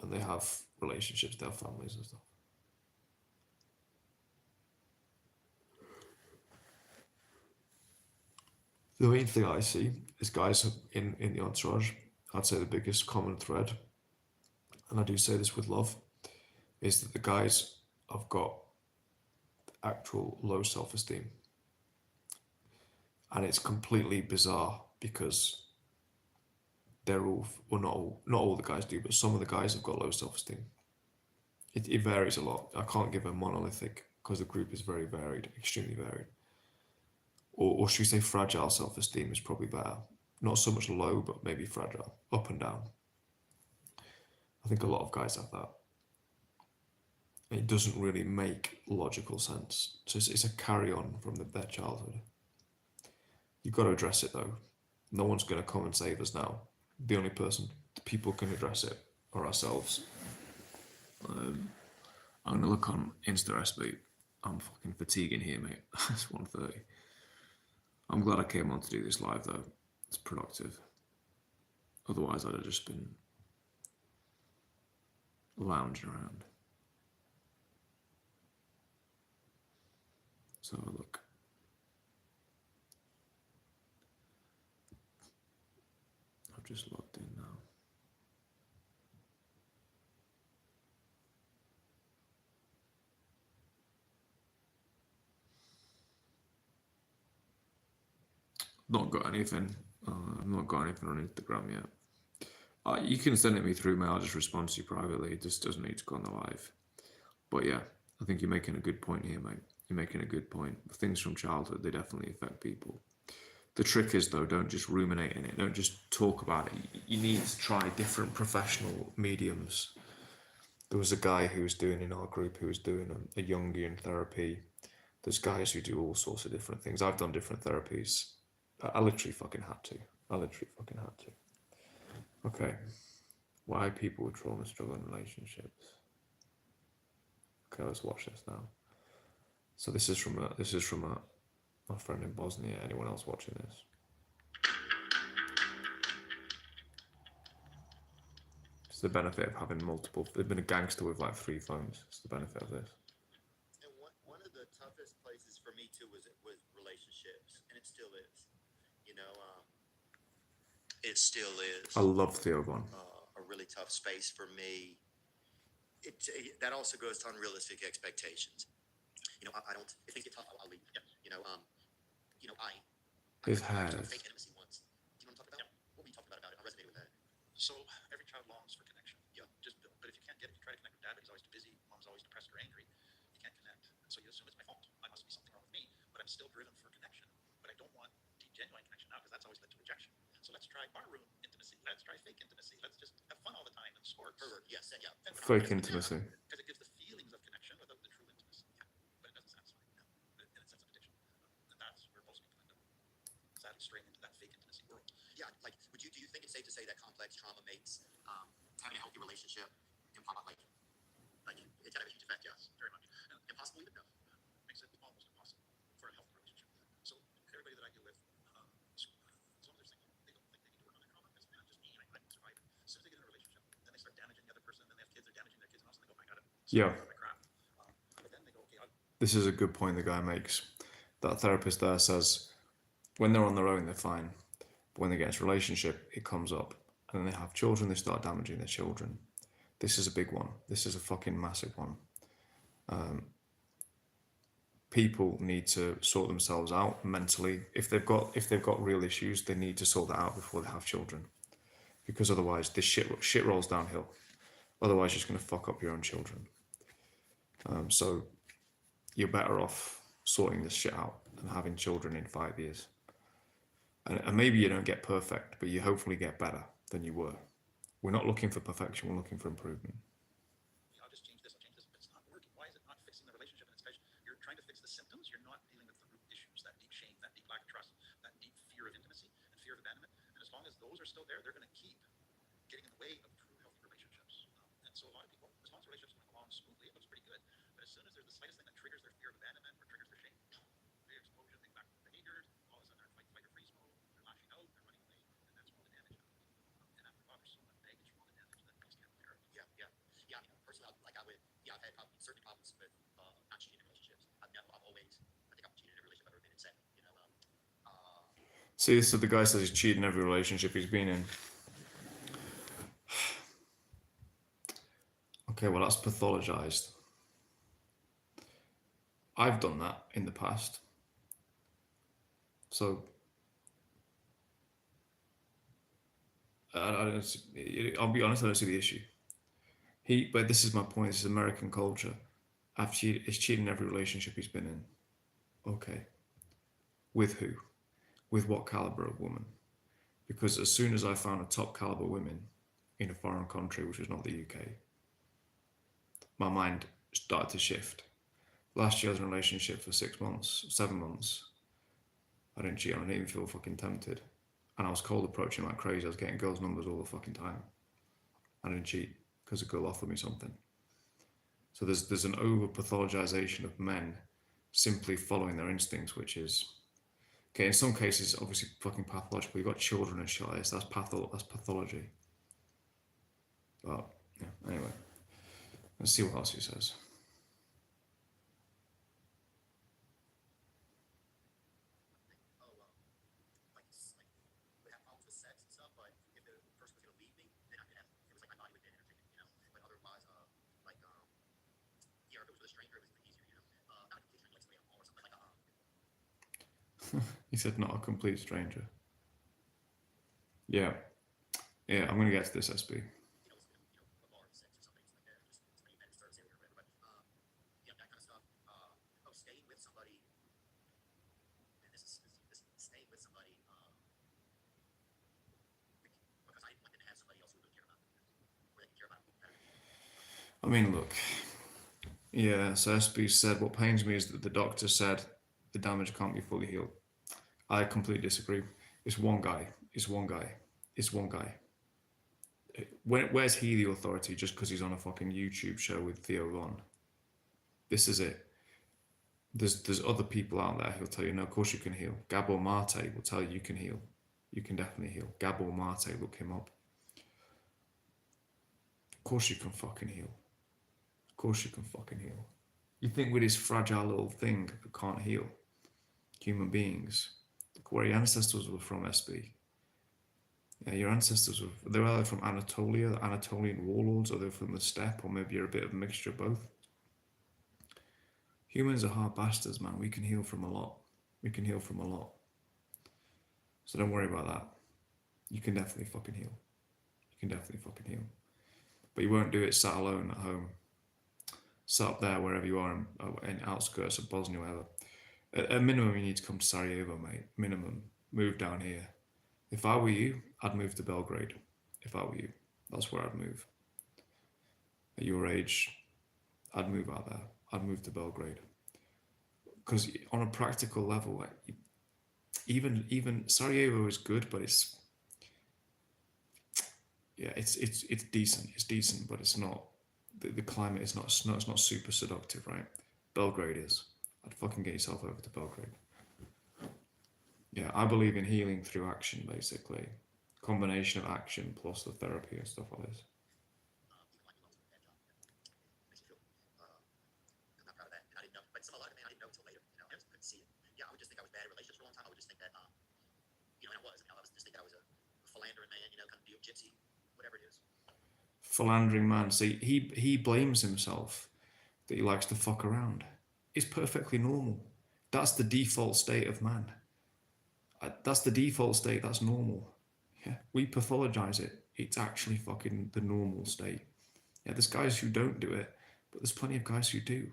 and they have relationships, they have families and stuff. The main thing I see is guys in the entourage. I'd say the biggest common thread, and I do say this with love, is that the guys have got actual low self esteem. And it's completely bizarre because they're all, well, not all the guys do, but some of the guys have got low self esteem. It varies a lot. I can't give a monolithic because the group is very varied, extremely varied. Or should we say fragile self esteem is probably better. Not so much low, but maybe fragile, up and down. I think a lot of guys have that. It doesn't really make logical sense. So it's a carry on from their childhood. You've got to address it though. No one's going to come and save us now. The only person, the people can address it are ourselves. I'm going to look on Insta SB. I'm fucking fatiguing here, mate. It's 1:30. I'm glad I came on to do this live though. It's productive. Otherwise, I'd have just been lounging around. So look. I've just logged in now. Not got anything. I've not got anything on Instagram yet. You can send it me through mail. I'll just respond to you privately. It just doesn't need to go on the live. But yeah, I think you're making a good point here, mate. You're making a good point. Things from childhood, they definitely affect people. The trick is, though, don't just ruminate in it. Don't just talk about it. You need to try different professional mediums. There was a guy who was doing in our group who was doing a Jungian therapy. There's guys who do all sorts of different things. I've done different therapies. I literally fucking had to. I literally fucking had to. Okay. Why people with trauma struggle in relationships. Okay, let's watch this now. So this is from my friend in Bosnia. Anyone else watching this? It's the benefit of having multiple. They've been a gangster with like 3 phones. It's the benefit of this. And one of the toughest places for me too was relationships, and it still is. You know, it still I is love Theo Von. a really tough space for me. That also goes to unrealistic expectations. You know, I don't. If things get tough, I'll leave. Yeah. You know, I His I went back to hairs. fake intimacy once. Do you want to talk about what were you talking about it? I resonated with that. So every child longs for connection. Yeah. But if you can't get it, if you try to connect with dad, but he's always too busy, mom's always depressed or angry, you can't connect. So you assume it's my fault. I must be something wrong with me, but I'm still driven for connection. But I don't want deep, genuine connection now because that's always led to rejection. So let's try barroom intimacy. Let's try fake intimacy. Let's just have fun all the time and sports. Pervert, yes, yeah. And Fake intimacy. because it gives the feelings of connection without the true intimacy. Yeah. But it doesn't satisfy. No. But in a sense of addiction. And that's where most people end up sadly straying into that fake intimacy world. Yeah, like, do you think it's safe to say that complex trauma makes having a healthy relationship impossible? Like it's got a huge effect, yes. Very much. Impossible even? No. Makes it almost impossible for a healthy relationship. So everybody that I deal with, as long as they're single, they don't think they need to work on their trauma because just me, I'm surviving. As soon as they get in a relationship, then they start damaging the other person, then they have kids, they're damaging their kids, and all of a sudden they go, I got it. Yeah. My crap. But then they go, okay, This is a good point the guy makes. That therapist there says when they're on their own, they're fine. But when they get into a relationship, it comes up. And then they have children, they start damaging their children. This is a big one. This is a fucking massive one. People need to sort themselves out mentally. If they've got real issues, they need to sort that out before they have children. Because otherwise, this shit rolls downhill. Otherwise, you're just going to fuck up your own children. So you're better off sorting this shit out and having children in 5 years. And maybe you don't get perfect, but you hopefully get better than you were. We're not looking for perfection, we're looking for improvement. I'll just change this, but it's not working. Why is it not fixing the relationship? And it's because you're trying to fix the symptoms, you're not dealing with the root issues, that deep shame, that deep lack of trust, that deep fear of intimacy and fear of abandonment. And as long as those are still there, they're going to keep getting in the way of true healthy relationships. And so a lot of people, as long as relationships are going along smoothly, it looks pretty good. But as soon as there's the slightest thing that triggers their fear of abandonment or triggers their shame, they expose they back behaviors, all of a sudden they're in fight or freeze mode, they're lashing out, they're running away, and that's where the damage happens. And after there's so much baggage from all the damage that things can't repair. Yeah. I mean, personally, I've had certain problems with not cheating in relationships. I think I've cheated in every relationship I've ever been in. See, so the guy says he's cheated in every relationship he's been in. Okay, well, that's pathologized. I've done that in the past. So I'll be honest, I don't see the issue. But this is my point. This is American culture. He's cheated in every relationship he's been in. Okay. With who? With what caliber of woman? Because as soon as I found a top caliber woman in a foreign country, which was not the UK, my mind started to shift. Last year I was in a relationship for 6 months, 7 months. I didn't cheat. I didn't even feel fucking tempted. And I was cold approaching like crazy. I was getting girls' numbers all the fucking time. I didn't cheat because a girl offered me something. So there's an over pathologization of men simply following their instincts, which is okay. In some cases, obviously fucking pathological. You've got children and shit like this. That's pathology. But yeah. Anyway, let's see what else he says. He said not a complete stranger. Yeah. Yeah, I'm going to get to this, SB. I mean, look. Yeah, so SB said, what pains me is that the doctor said the damage can't be fully healed. I completely disagree. It's one guy. Where's he the authority just because he's on a fucking YouTube show with Theo Von? This is it. There's other people out there who'll tell you, no, of course you can heal. Gabor Mate will tell you you can heal. You can definitely heal. Gabor Mate, look him up. Of course you can fucking heal. Of course you can fucking heal. You think with this fragile little thing that can't heal? Human beings. Look where your ancestors were from, SB. Yeah, your ancestors they were either from Anatolia, the Anatolian warlords, or they're from the steppe, or maybe you're a bit of a mixture of both. Humans are hard bastards, man. We can heal from a lot. So don't worry about that. You can definitely fucking heal. You can definitely fucking heal. But you won't do it sat alone at home, sat up there wherever you are in outskirts of Bosnia, wherever. At minimum, you need to come to Sarajevo, mate. Minimum. Move down here. If I were you, I'd move to Belgrade. If I were you, that's where I'd move. At your age, I'd move out there. I'd move to Belgrade. Because on a practical level, like, even Sarajevo is good, but it's decent. It's decent, but it's not. The climate is not. It's not super seductive, right? Belgrade is. I'd fucking get yourself over to Belgrade. Yeah, I believe in healing through action, basically. Combination of action plus the therapy and stuff like this. I'm not proud of that. And I didn't know, but some a lot of man, I didn't know until later. You know, I just couldn't see it. Yeah, I would just think I was bad at relationships for a long time. I would just think that, and I was. I was just thinking I was a philandering man, kind of deal gypsy, whatever it is. Philandering man. See, he blames himself that he likes to fuck around. It's perfectly normal. That's the default state of man. That's the default state. That's normal. Yeah, we pathologize it. It's actually fucking the normal state. Yeah, there's guys who don't do it, but there's plenty of guys who do.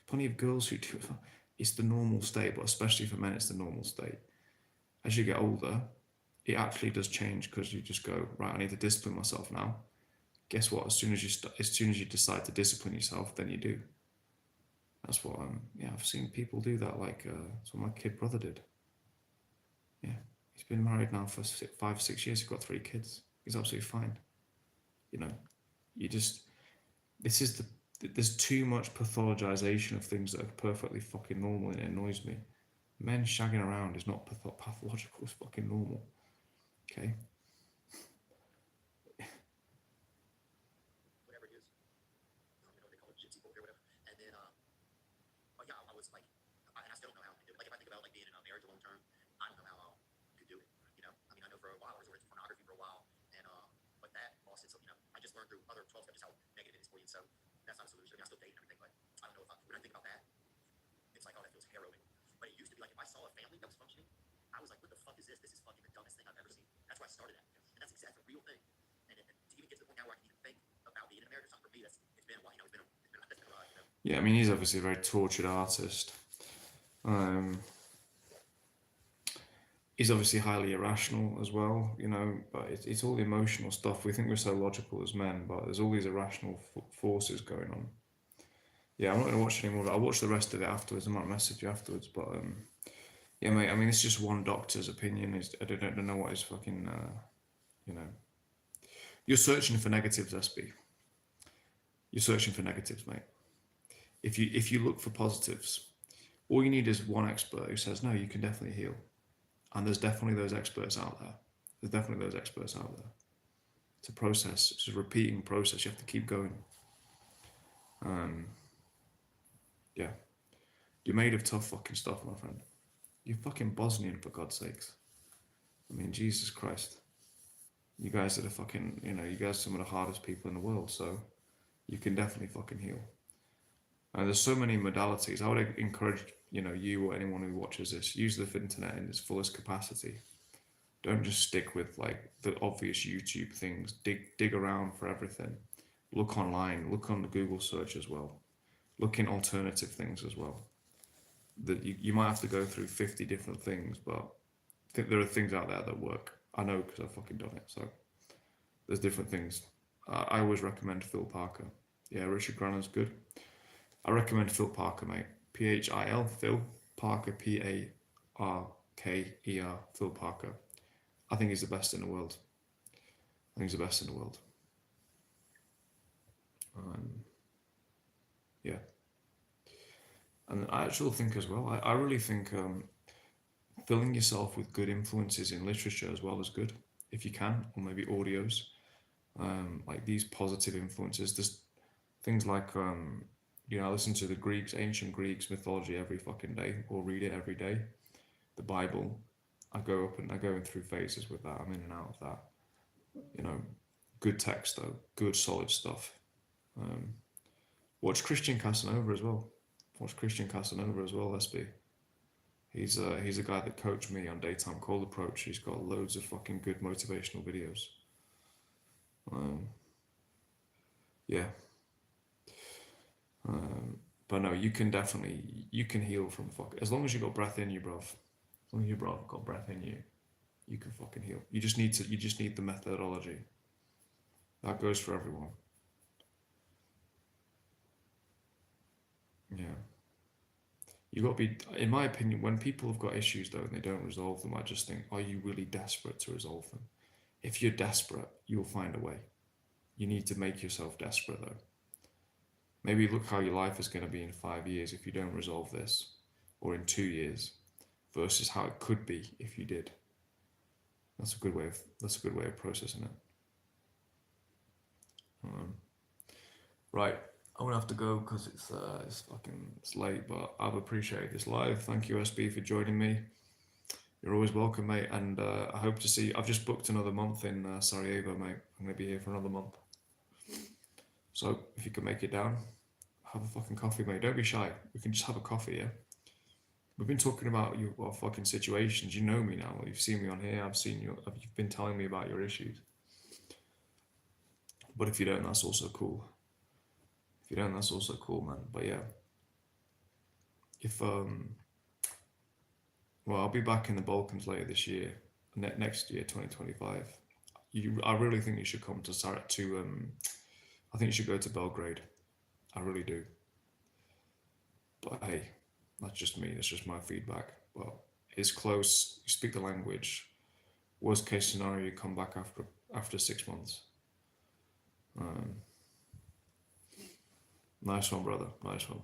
Plenty of girls who do it. It's the normal state, but especially for men, it's the normal state. As you get older, it actually does change because you just go, right, I need to discipline myself now. Guess what? As soon as you decide to discipline yourself, then you do. That's what I've seen people do that. Like that's what my kid brother did. Yeah, he's been married now for 5-6 years. He's got 3 kids. He's absolutely fine. You know, there's too much pathologization of things that are perfectly fucking normal, and it annoys me. Men shagging around is not pathological. It's fucking normal. Okay. Whatever it is. They call it gypsy boy or whatever. And then, but yeah, I was like, and I still don't know how I can do it. Like if I think about like being in a marriage long term, I don't know how I could do it. I know for a while I was into pornography for a while, and but that lost it. So I just learned through other 12 steps just how negative it is for you. And so that's not a solution. I still date and everything, but I don't know when I think about that, it's like, oh, that feels harrowing. But it used to be like if I saw a family that was functioning, I was like, what the fuck is this? This is fucking the dumbest thing I've ever seen. That's why I started at, and that's exactly the real thing. And to even get to the point now where I can even think about being in a marriage, it's not for me. It's been a while. It's been a ride. Yeah, I mean, he's obviously a very tortured artist. He's obviously highly irrational as well, but it's all the emotional stuff. We think we're so logical as men, but there's all these irrational forces going on. Yeah, I'm not going to watch anymore. I'll watch the rest of it afterwards. I might message you afterwards, but yeah, mate. I mean, it's just one doctor's opinion. I don't know what his fucking, You're searching for negatives, SB. You're searching for negatives, mate. If you look for positives, all you need is one expert who says, no, you can definitely heal. And there's definitely those experts out there. It's a process. It's a repeating process. You have to keep going. Yeah. You're made of tough fucking stuff, my friend. You're fucking Bosnian, for God's sakes. I mean, Jesus Christ. You guys are fucking, you guys are some of the hardest people in the world, so you can definitely fucking heal. And there's so many modalities. I would encourage, you or anyone who watches this, use the internet in its fullest capacity. Don't just stick with like the obvious YouTube things. Dig around for everything. Look online. Look on the Google search as well. Look in alternative things as well. That you might have to go through 50 different things, but I think there are things out there that work. I know because I've fucking done it. So there's different things. I always recommend Phil Parker. Yeah, Richard Granon's good. I recommend Phil Parker, mate. Phil, Phil Parker, Parker, Phil Parker. I think he's the best in the world. Yeah. And I actually think as well, I really think filling yourself with good influences in literature as well is good, if you can, or maybe audios, like these positive influences. There's things like, I listen to the ancient Greeks mythology every fucking day, or read it every day. The Bible, I go in through phases with that. I'm in and out of that. Good text though, good solid stuff. Watch Christian Casanova as well. SB. He's a guy that coached me on daytime cold approach. He's got loads of fucking good motivational videos. Yeah. But no, you can heal from as long as you got breath in you, bruv. As long as you got breath in you, you can fucking heal. You just need the methodology. That goes for everyone. Yeah. You got to be, in my opinion, when people have got issues though and they don't resolve them, I just think, are you really desperate to resolve them? If you're desperate, you'll find a way. You need to make yourself desperate though. Maybe look how your life is going to be in 5 years if you don't resolve this, or in 2 years, versus how it could be if you did. That's a good way of processing it. Right, I'm gonna have to go because it's late, but I've appreciated this live. Thank you, SB, for joining me. You're always welcome, mate, and I hope to see. I've just booked another month in Sarajevo, mate. I'm gonna be here for another month. So if you can make it down, have a fucking coffee, mate. Don't be shy. We can just have a coffee, yeah. We've been talking about your fucking situations. You know me now. You've seen me on here. I've seen you. You've been telling me about your issues. But if you don't, that's also cool. If you don't, that's also cool, man. But yeah, if well, I'll be back in the Balkans later this year, next year, 2025. I really think you should come to I think you should go to Belgrade. I really do. But hey, that's just me. That's just my feedback. Well, it's close. You speak the language. Worst case scenario, you come back after 6 months. Nice one, brother. Nice one.